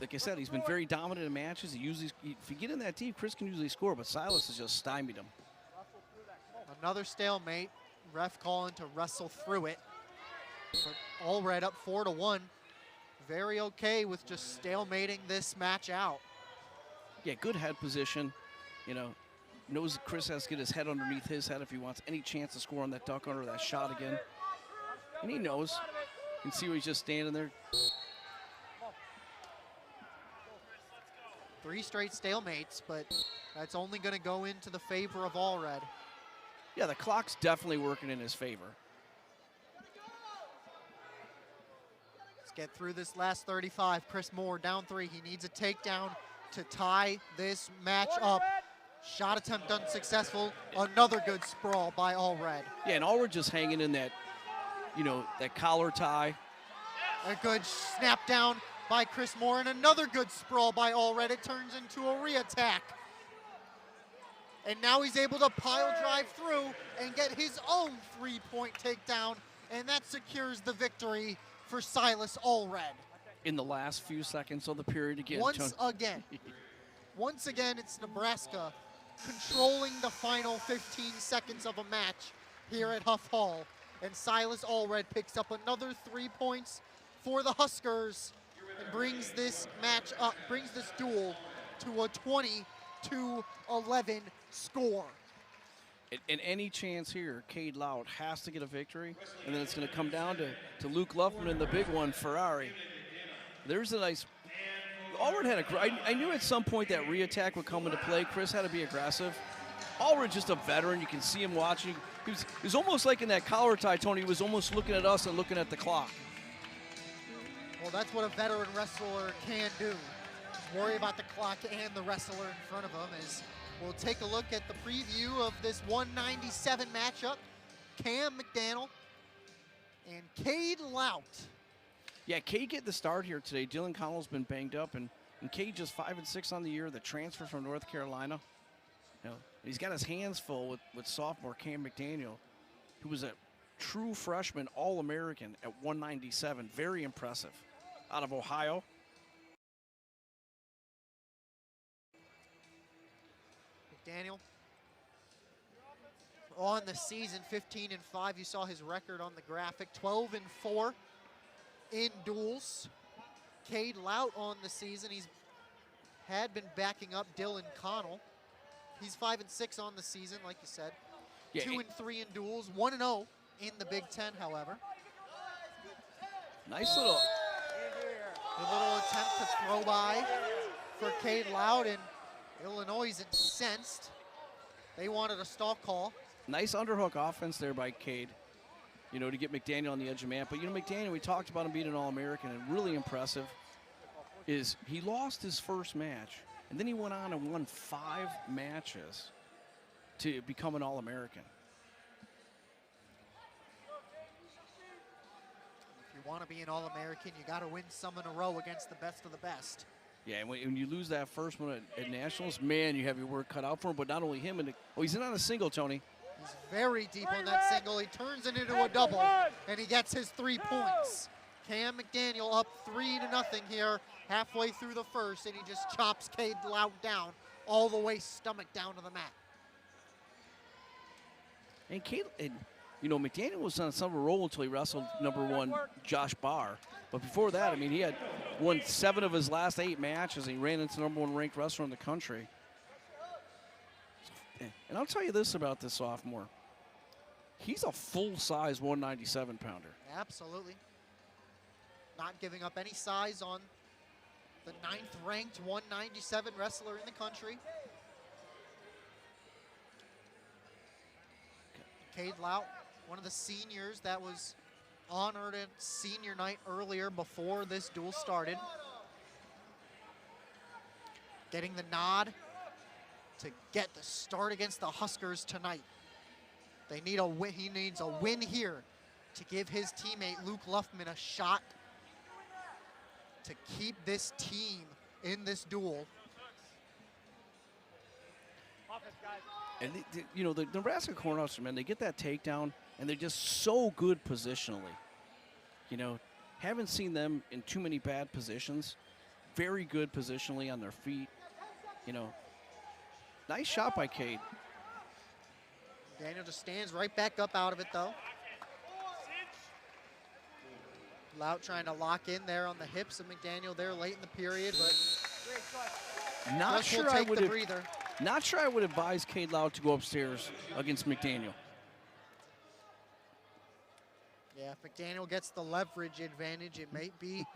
Speaker 2: like I said, he's been very dominant in matches. He usually, if you get in that deep, Chris can usually score, but Silas has just stymied him.
Speaker 3: Wrestle through that. Come on.
Speaker 1: Another stalemate. Ref calling to wrestle through it. But Allred up 4-1. Very okay with just stalemating this match out.
Speaker 2: Yeah, good head position. You know, knows that Chris has to get his head underneath his head if he wants any chance to score on that duck under that shot again. And he knows. You can see where he's just standing there.
Speaker 1: 3 straight stalemates, but that's only going to go into the favor of Allred.
Speaker 2: Yeah, the clock's definitely working in his favor.
Speaker 1: Let's get through this last 35. Chris Moore down 3. He needs a takedown to tie this match up. Shot attempt unsuccessful. Another good sprawl by Allred.
Speaker 2: Yeah, and Allred just hanging in that, you know, that collar tie.
Speaker 1: A good snap down by Chris Moore and another good sprawl by Allred. It turns into a re-attack. And now he's able to pile drive through and get his own 3-point takedown, and that secures the victory for Silas Allred.
Speaker 2: In the last few seconds of the period again.
Speaker 1: Once again, it's Nebraska controlling the final 15 seconds of a match here at Huff Hall. And Silas Allred picks up another 3 points for the Huskers and brings this match up, brings this duel to a 20-11 score.
Speaker 2: And any chance here, Cade Loud has to get a victory, and then it's going to come down to Luke Luffman and the big one, Ferrari. There's a nice. Allred had I knew at some point that re-attack would come into play. Chris had to be aggressive. Allred just a veteran. You can see him watching. He was almost like in that collar tie, Tony. He was almost looking at us and looking at the clock.
Speaker 1: Well, that's what a veteran wrestler can do. Worry about the clock and the wrestler in front of him. As we'll take a look at the preview of this 197 matchup. Cam McDaniel and Cade Lout.
Speaker 2: Yeah, Cade get the start here today. Dylan Connell's been banged up, and Cade just 5-6 on the year. The transfer from North Carolina. You know, he's got his hands full with sophomore Cam McDaniel, who was a true freshman All-American at 197. Very impressive. Out of Ohio.
Speaker 1: McDaniel on the season, 15-5. You saw his record on the graphic, 12-4 in duels. Cade Lout on the season. He's had been backing up Dylan Connell. He's 5-6 on the season, like you said.
Speaker 2: Yeah,
Speaker 1: 2-3 in duels, 1-0 in the Big Ten, however.
Speaker 2: Nice little.
Speaker 1: A little attempt to throw by for Cade Lout, and Illinois is incensed. They wanted a stall call.
Speaker 2: Nice underhook offense there by Cade, you know, to get McDaniel on the edge of man. But, you know, McDaniel, we talked about him being an All-American, and really impressive is he lost his first match, and then he went on and won 5 matches to become an All-American.
Speaker 1: If you want to be an All-American, you got to win some in a row against the best of the best.
Speaker 2: Yeah, and when you lose that first one at Nationals, man, you have your work cut out for him. But not only him, he's in on a single, Tony.
Speaker 1: He's very deep on that single. He turns it into a double, and he gets his 3 points. Cam McDaniel up 3-0 here, halfway through the first, and he just chops Cade Lout down, all the way stomach down to the mat.
Speaker 2: And Cade, you know, McDaniel was on some roll until he wrestled #1 Josh Barr. But before that, I mean, he had won 7 of his last 8 matches, and he ran into #1 ranked wrestler in the country. And I'll tell you this about this sophomore. He's a full-size 197-pounder.
Speaker 1: Absolutely. Not giving up any size on the 9th-ranked 197 wrestler in the country. Cade Lout, one of the seniors that was honored at senior night earlier before this duel started. Getting the nod to get the start against the Huskers tonight. They need a win. He needs a win here to give his teammate Luke Luffman a shot to keep this team in this duel.
Speaker 2: And you know, the Nebraska Cornhuskers, man, they get that takedown, and they're just so good positionally. You know, Haven't seen them in too many bad positions. Very good positionally on their feet. You know, nice shot by Cade.
Speaker 1: Daniel just stands right back up out of it, though. Lout trying to lock in there on the hips of McDaniel there late in the period, but
Speaker 2: Not
Speaker 1: Rush will
Speaker 2: sure I
Speaker 1: take
Speaker 2: would
Speaker 1: the
Speaker 2: have.
Speaker 1: breather.
Speaker 2: Not sure I would advise Cade Loud to go upstairs against McDaniel.
Speaker 1: Yeah, if McDaniel gets the leverage advantage, it may be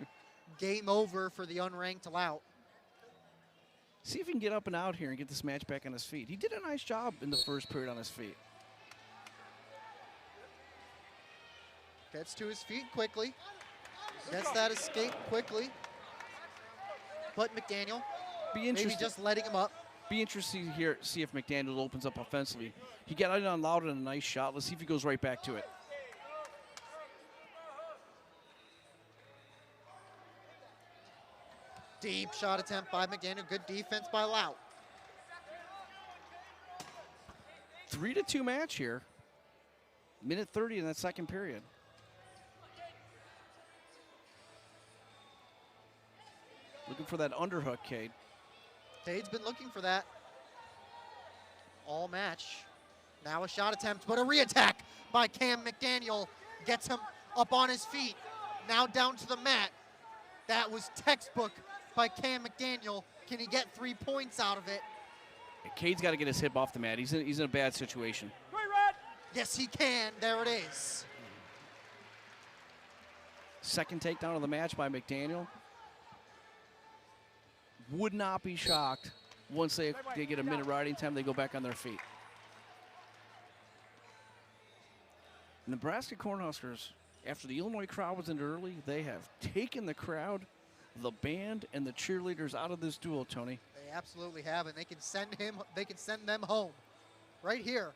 Speaker 1: game over for the unranked Lout.
Speaker 2: See if he can get up and out here and get this match back on his feet. He did a nice job in the first period on his feet.
Speaker 1: Gets to his feet quickly. Gets that escape quickly. But McDaniel,
Speaker 2: Be
Speaker 1: maybe
Speaker 2: interesting.
Speaker 1: just letting him up.
Speaker 2: Be interesting here. See if McDaniel opens up offensively. He got it on Loud in a nice shot. Let's see if he goes right back to it.
Speaker 1: Deep shot attempt by McDaniel. Good defense by Lout.
Speaker 2: 3-2 match here. Minute 30 in that second period. Looking for that underhook, Cade.
Speaker 1: Cade's been looking for that all match. Now a shot attempt, but a re-attack by Cam McDaniel gets him up on his feet. Now down to the mat. That was textbook by Cam McDaniel. Can he get 3 points out of it?
Speaker 2: Cade's got to get his hip off the mat. He's in a bad situation.
Speaker 1: Yes, he can. There it is.
Speaker 2: Second takedown of the match by McDaniel. Would not be shocked once they get a minute riding time, they go back on their feet. Nebraska Cornhuskers, after the Illinois crowd was in early, they have taken the crowd, the band, and the cheerleaders out of this duel, Tony.
Speaker 1: They absolutely have, and they can send them home. Right here,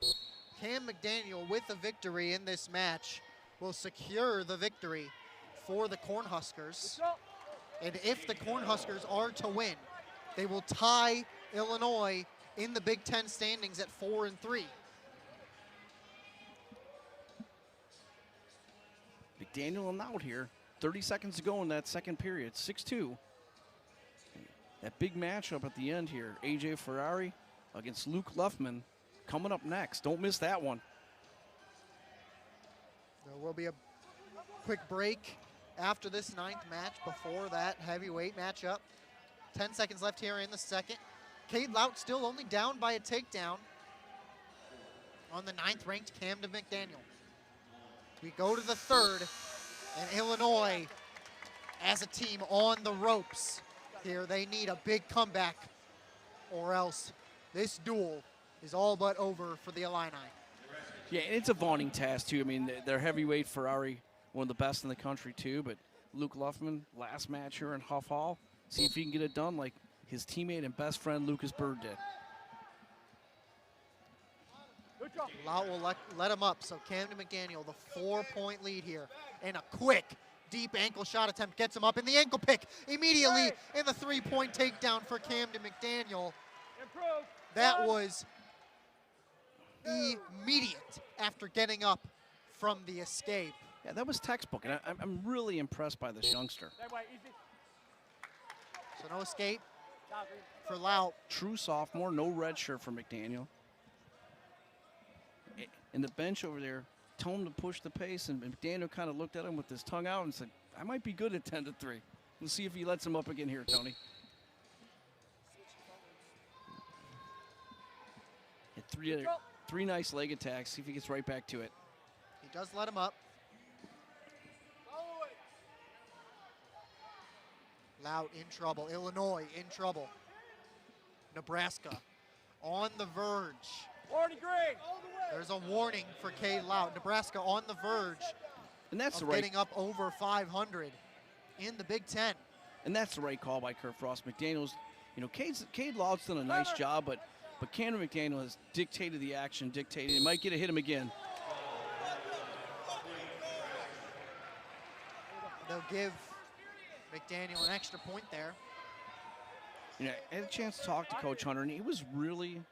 Speaker 1: Cam McDaniel with a victory in this match will secure the victory for the Cornhuskers. And if the Cornhuskers are to win, they will tie Illinois in the Big Ten standings at 4-3.
Speaker 2: McDaniel and out here. 30 seconds to go in that second period. 6-2. That big matchup at the end here. AJ Ferrari against Luke Luffman coming up next. Don't miss that one.
Speaker 1: There will be a quick break after this ninth match before that heavyweight matchup. 10 seconds left here in the second. Cade Lout still only down by a takedown on the 9th ranked Camden McDaniel. We go to the third, and Illinois as a team on the ropes here. They need a big comeback or else this duel is all but over for the Illini.
Speaker 2: Yeah, and it's a vaunting task, too. I mean, their heavyweight Ferrari, one of the best in the country, too. But Luke Luffman, last match here in Huff Hall. See if he can get it done like his teammate and best friend Lucas Bird did.
Speaker 1: Lout will let him up, so Camden McDaniel, the 4-point lead here. And a quick, deep ankle shot attempt gets him up in the ankle pick immediately in the 3-point takedown for Camden McDaniel. That was immediate after getting up from the escape.
Speaker 2: Yeah, that was textbook, and I'm really impressed by this youngster.
Speaker 1: So no escape for Lout.
Speaker 2: True sophomore, no red shirt for McDaniel. And the bench over there told him to push the pace, and McDaniel kind of looked at him with his tongue out and said, I might be good at 10-3. We'll see if he lets him up again here, Tony. Hit three nice leg attacks. See if he gets right back to it.
Speaker 1: He does let him up. Lout in trouble. Illinois in trouble. Nebraska on the verge.
Speaker 3: Warning green.
Speaker 1: There's a warning for Cade Lout. Nebraska on the verge
Speaker 2: And that's
Speaker 1: of
Speaker 2: the right.
Speaker 1: getting up over 500 in the Big Ten.
Speaker 2: And that's the right call by Kurt Frost. McDaniel's, Cade Loud's done a nice job, but Camden McDaniel has dictated the action, He might get a hit him again.
Speaker 1: They'll give McDaniel an extra point there.
Speaker 2: I had a chance to talk to Coach Hunter, and he was really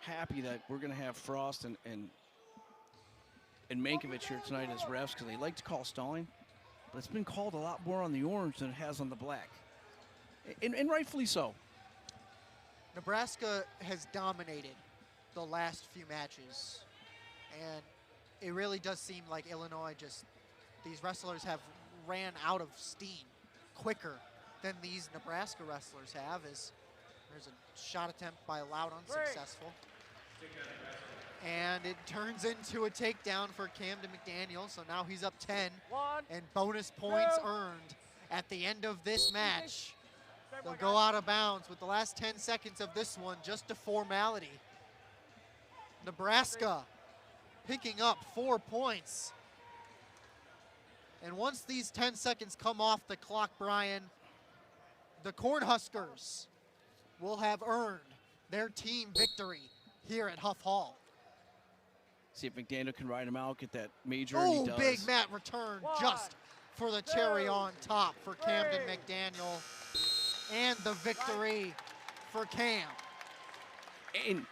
Speaker 2: happy that we're going to have Frost and Mankiewicz here tonight as refs because they like to call stalling. but it's been called a lot more on the orange than it has on the black. And rightfully so.
Speaker 1: Nebraska has dominated the last few matches, and it really does seem like Illinois these wrestlers have ran out of steam quicker than these Nebraska wrestlers have, as there's a shot attempt by Loud unsuccessful. And it turns into a takedown for Camden McDaniel, so now he's up 10, and bonus points earned at the end of this match. They'll go out of bounds with the last 10 seconds of this one, just a formality. Nebraska picking up 4 points. And once these 10 seconds come off the clock, Brian, the Cornhuskers will have earned their team victory here at Huff Hall.
Speaker 2: See if McDaniel can ride him out, get that major, and he does.
Speaker 1: Big mat return just for the cherry on top for Camden McDaniel. And the victory for Cam.
Speaker 2: And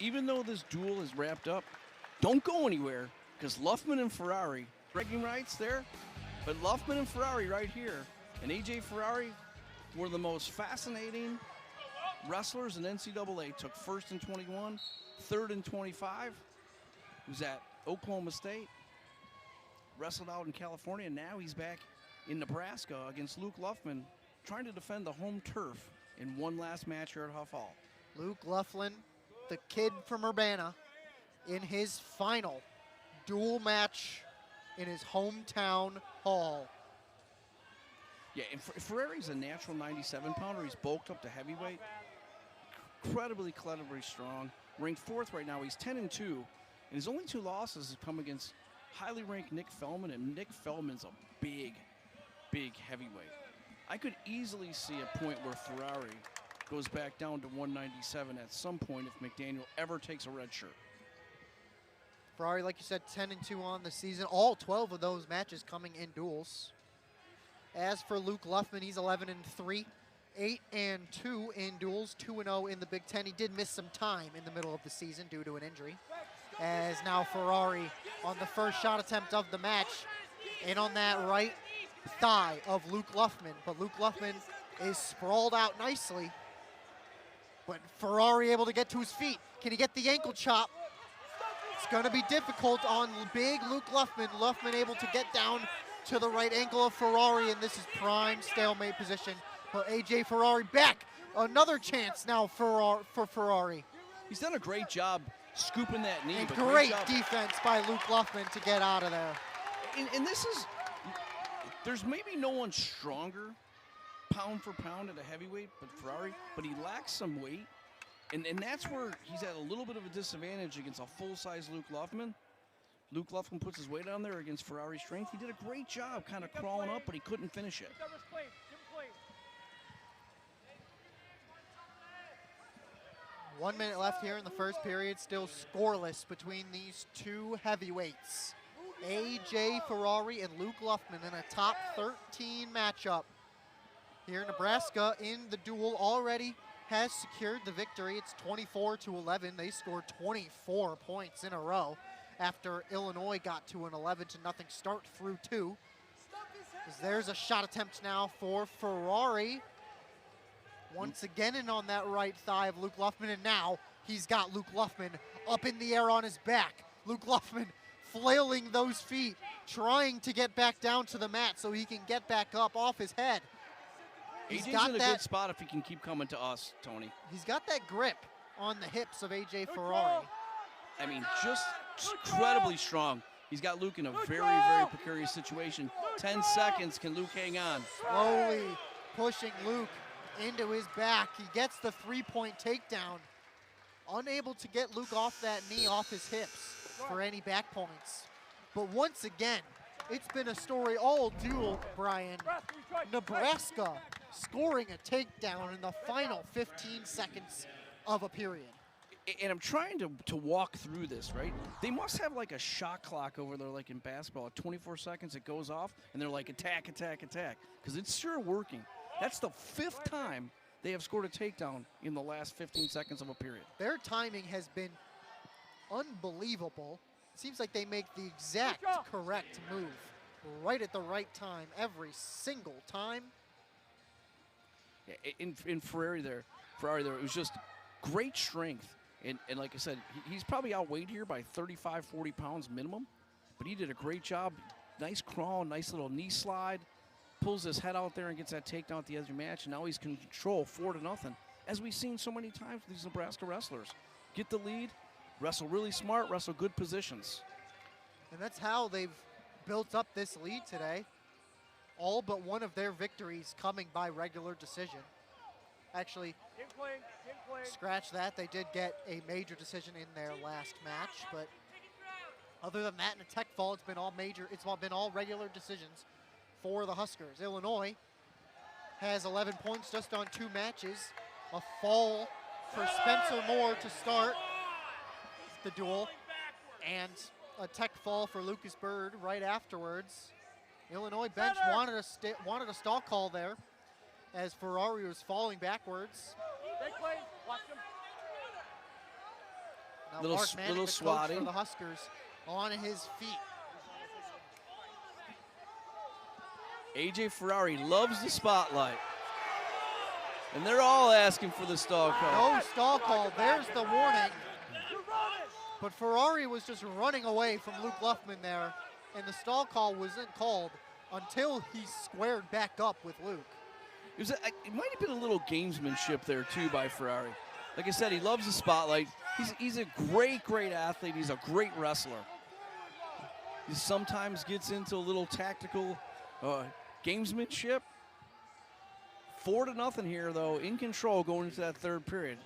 Speaker 2: even though this duel is wrapped up, don't go anywhere, because Luffman and Ferrari, bragging rights there, but Luffman and Ferrari right here, and AJ Ferrari were the most fascinating wrestlers in NCAA. Took first in 21, third in 25. He was at Oklahoma State, wrestled out in California, and now he's back in Nebraska against Luke Luffman, trying to defend the home turf in one last match here at Huff Hall.
Speaker 1: Luke Lufflin, the kid from Urbana, in his final dual match in his hometown hall.
Speaker 2: Yeah, and Ferrari's a natural 97-pounder. He's bulked up to heavyweight. Incredibly strong. Ranked 4th right now. He's 10-2, and his only 2 losses have come against highly ranked Nick Feldman, and Nick Feldman's a big heavyweight. I could easily see a point where Ferrari goes back down to 197 at some point if McDaniel ever takes a red shirt.
Speaker 1: Ferrari, like you said, 10-2 on the season. All 12 of those matches coming in duels. As for Luke Luffman, he's 11-3, 8-2 in duels, 2-0 in the Big Ten. He did miss some time in the middle of the season due to an injury. As now Ferrari on the first shot attempt of the match, and on that right thigh of Luke Luffman. But Luke Luffman is sprawled out nicely. But Ferrari able to get to his feet. Can he get the ankle chop? It's going to be difficult on big Luke Luffman. Luffman able to get down to the right ankle of Ferrari, and this is prime stalemate position. But AJ Ferrari back. Another chance now for Ferrari.
Speaker 2: He's done a great job scooping that knee.
Speaker 1: And great defense by Luke Luffman to get out of there.
Speaker 2: And this is, there's maybe no one stronger pound for pound at a heavyweight but Ferrari, but he lacks some weight. And that's where he's at a little bit of a disadvantage against a full-size Luke Luffman. Luke Luffman puts his weight on there against Ferrari's strength. He did a great job kind of crawling up, but he couldn't finish it.
Speaker 1: 1 minute left here in the first period, still scoreless between these two heavyweights. AJ Ferrari and Luke Luffman in a top 13 matchup. Here Nebraska in the duel already has secured the victory. It's 24-11. They scored 24 points in a row after Illinois got to an 11-0 start through 2. There's a shot attempt now for Ferrari. Once again in on that right thigh of Luke Luffman, and now he's got Luke Luffman up in the air on his back. Luke Luffman flailing those feet, trying to get back down to the mat so he can get back up off his head.
Speaker 2: AJ's in a good spot if he can keep coming to us, Tony.
Speaker 1: He's got that grip on the hips of AJ Ferrari.
Speaker 2: I mean, just incredibly strong. He's got Luke in a very, very precarious situation. 10 seconds, can Luke hang on?
Speaker 1: Slowly pushing Luke into his back. He gets the 3-point takedown. Unable to get Luke off that knee, off his hips for any back points. But once again, it's been a story all duel, Brian. Nebraska scoring a takedown in the final 15 seconds of a period.
Speaker 2: And I'm trying to walk through this, right? They must have like a shot clock over there like in basketball. At 24 seconds, it goes off, and they're like, attack, attack, attack. Because it's sure working. That's the 5th time they have scored a takedown in the last 15 seconds of a period.
Speaker 1: Their timing has been unbelievable. It seems like they make the exact correct move right at the right time every single time.
Speaker 2: In Ferrari there, it was just great strength. And like I said, he's probably outweighed here by 35, 40 pounds minimum. But he did a great job. Nice crawl, nice little knee slide. Pulls his head out there and gets that takedown at the end of the match. And now he's control 4-0, as we've seen so many times with these Nebraska wrestlers. Get the lead, wrestle really smart, wrestle good positions.
Speaker 1: And that's how they've built up this lead today. All but one of their victories coming by regular decision. Actually, scratch that. They did get a major decision in their last match, but other than that, in a tech fall, it's been all regular decisions for the Huskers. Illinois has 11 points just on 2 matches. A fall for Spencer Moore to start the duel, and a tech fall for Lucas Bird right afterwards. Illinois bench wanted a stall call there as Ferrari was falling backwards. Now
Speaker 2: Little
Speaker 1: Mark Manning, the coach
Speaker 2: swatting
Speaker 1: for the Huskers, on his feet.
Speaker 2: AJ Ferrari loves the spotlight. And they're all asking for the stall call.
Speaker 1: No stall call. There's the warning. But Ferrari was just running away from Luke Luffman there, and the stall call wasn't called until he squared back up with Luke.
Speaker 2: It might have been a little gamesmanship there, too, by Ferrari. Like I said, he loves the spotlight. He's a great athlete. He's a great wrestler. He sometimes gets into a little tactical gamesmanship. 4-0 here, though, in control going into that third period.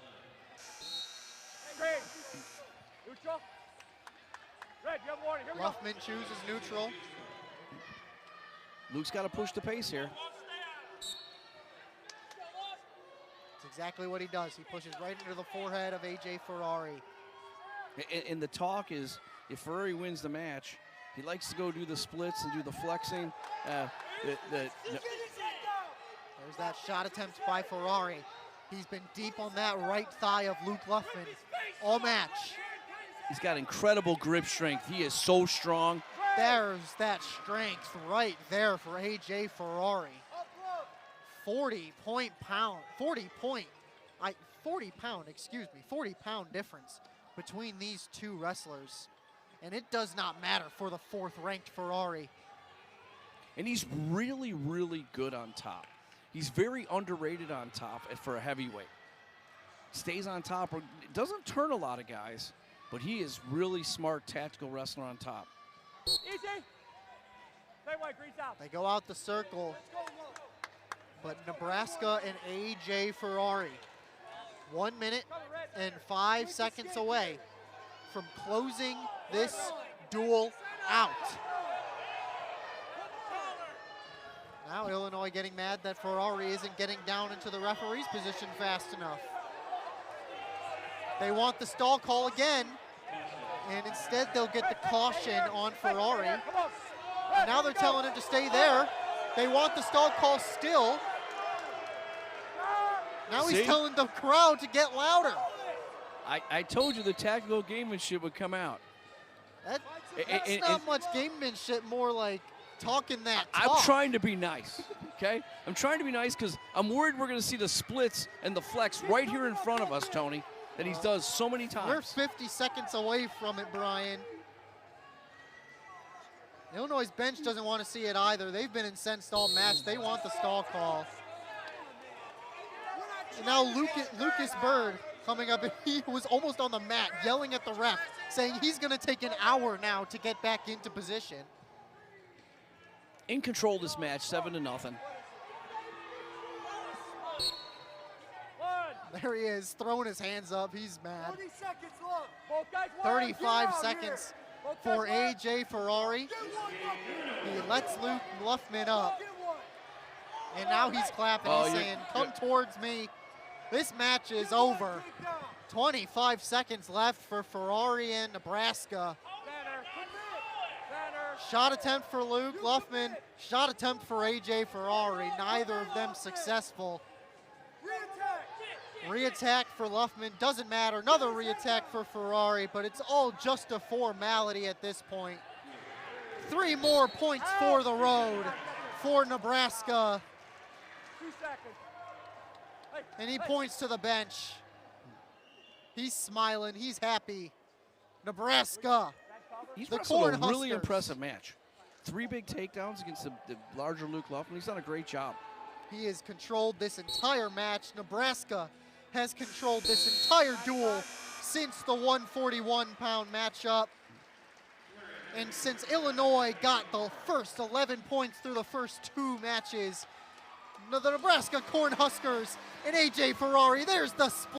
Speaker 3: Neutral. Red, you have warning. Here we go.
Speaker 1: Luffman chooses neutral.
Speaker 2: Luke's got to push the pace here.
Speaker 1: That's exactly what he does. He pushes right into the forehead of AJ Ferrari.
Speaker 2: And the talk is, if Ferrari wins the match, he likes to go do the splits and do the flexing.
Speaker 1: There's that shot attempt by Ferrari. He's been deep on that right thigh of Luke Luffman all match.
Speaker 2: He's got incredible grip strength. He is so strong.
Speaker 1: There's that strength right there for AJ Ferrari. 40 pound difference between these two wrestlers. And it does not matter for the 4th ranked Ferrari.
Speaker 2: And he's really good on top. He's very underrated on top for a heavyweight. Stays on top, doesn't turn a lot of guys, but he is really smart tactical wrestler on top.
Speaker 3: Easy. Stay white, grease out.
Speaker 1: They go out the circle, but Nebraska and AJ Ferrari, 1 minute and 5 seconds away from closing this duel out. Now Illinois getting mad that Ferrari isn't getting down into the referee's position fast enough. They want the stall call again, and instead they'll get the caution on Ferrari. And now they're telling him to stay there. They want the stall call still. Now he's telling the crowd to get louder.
Speaker 2: I told you the tactical gamemanship would come out.
Speaker 1: That's not much gamemanship, more like talking that talk.
Speaker 2: I'm trying to be nice, okay? I'm trying to be nice because I'm worried we're going to see the splits and the flex right here in front of us, Tony, that he does so many times.
Speaker 1: We're 50 seconds away from it, Brian. Illinois' bench doesn't want to see it either. They've been incensed all match. They want the stall call. And now Lucas Bird coming up, and he was almost on the mat yelling at the ref, saying he's going to take an hour now to get back into position.
Speaker 2: In control of this match, 7-0.
Speaker 1: There he is, throwing his hands up. He's mad.
Speaker 3: 30 seconds left.
Speaker 1: 35 seconds for AJ Ferrari. He lets Luke Luffman up. And now he's clapping. He's saying, come towards me. This match is over. 25 seconds left for Ferrari and Nebraska. Shot attempt for Luke Luffman. Shot attempt for AJ Ferrari. Neither of them successful. Re-attack for Luffman. Doesn't matter. Another re-attack for Ferrari, but it's all just a formality at this point. 3 more points for the road for Nebraska.
Speaker 3: 2 seconds. Hey,
Speaker 1: And he points to the bench. He's smiling, he's happy. Nebraska,
Speaker 2: He's
Speaker 1: the
Speaker 2: wrestled a
Speaker 1: Cornhuskers.
Speaker 2: really impressive match. 3 big takedowns against the larger Luke Luffman. He's done a great job.
Speaker 1: He has controlled this entire match. Nebraska has controlled this entire duel since the 141-pound matchup. And since Illinois got the first 11 points through the first 2 matches, the Nebraska Cornhuskers and AJ Ferrari, there's the split.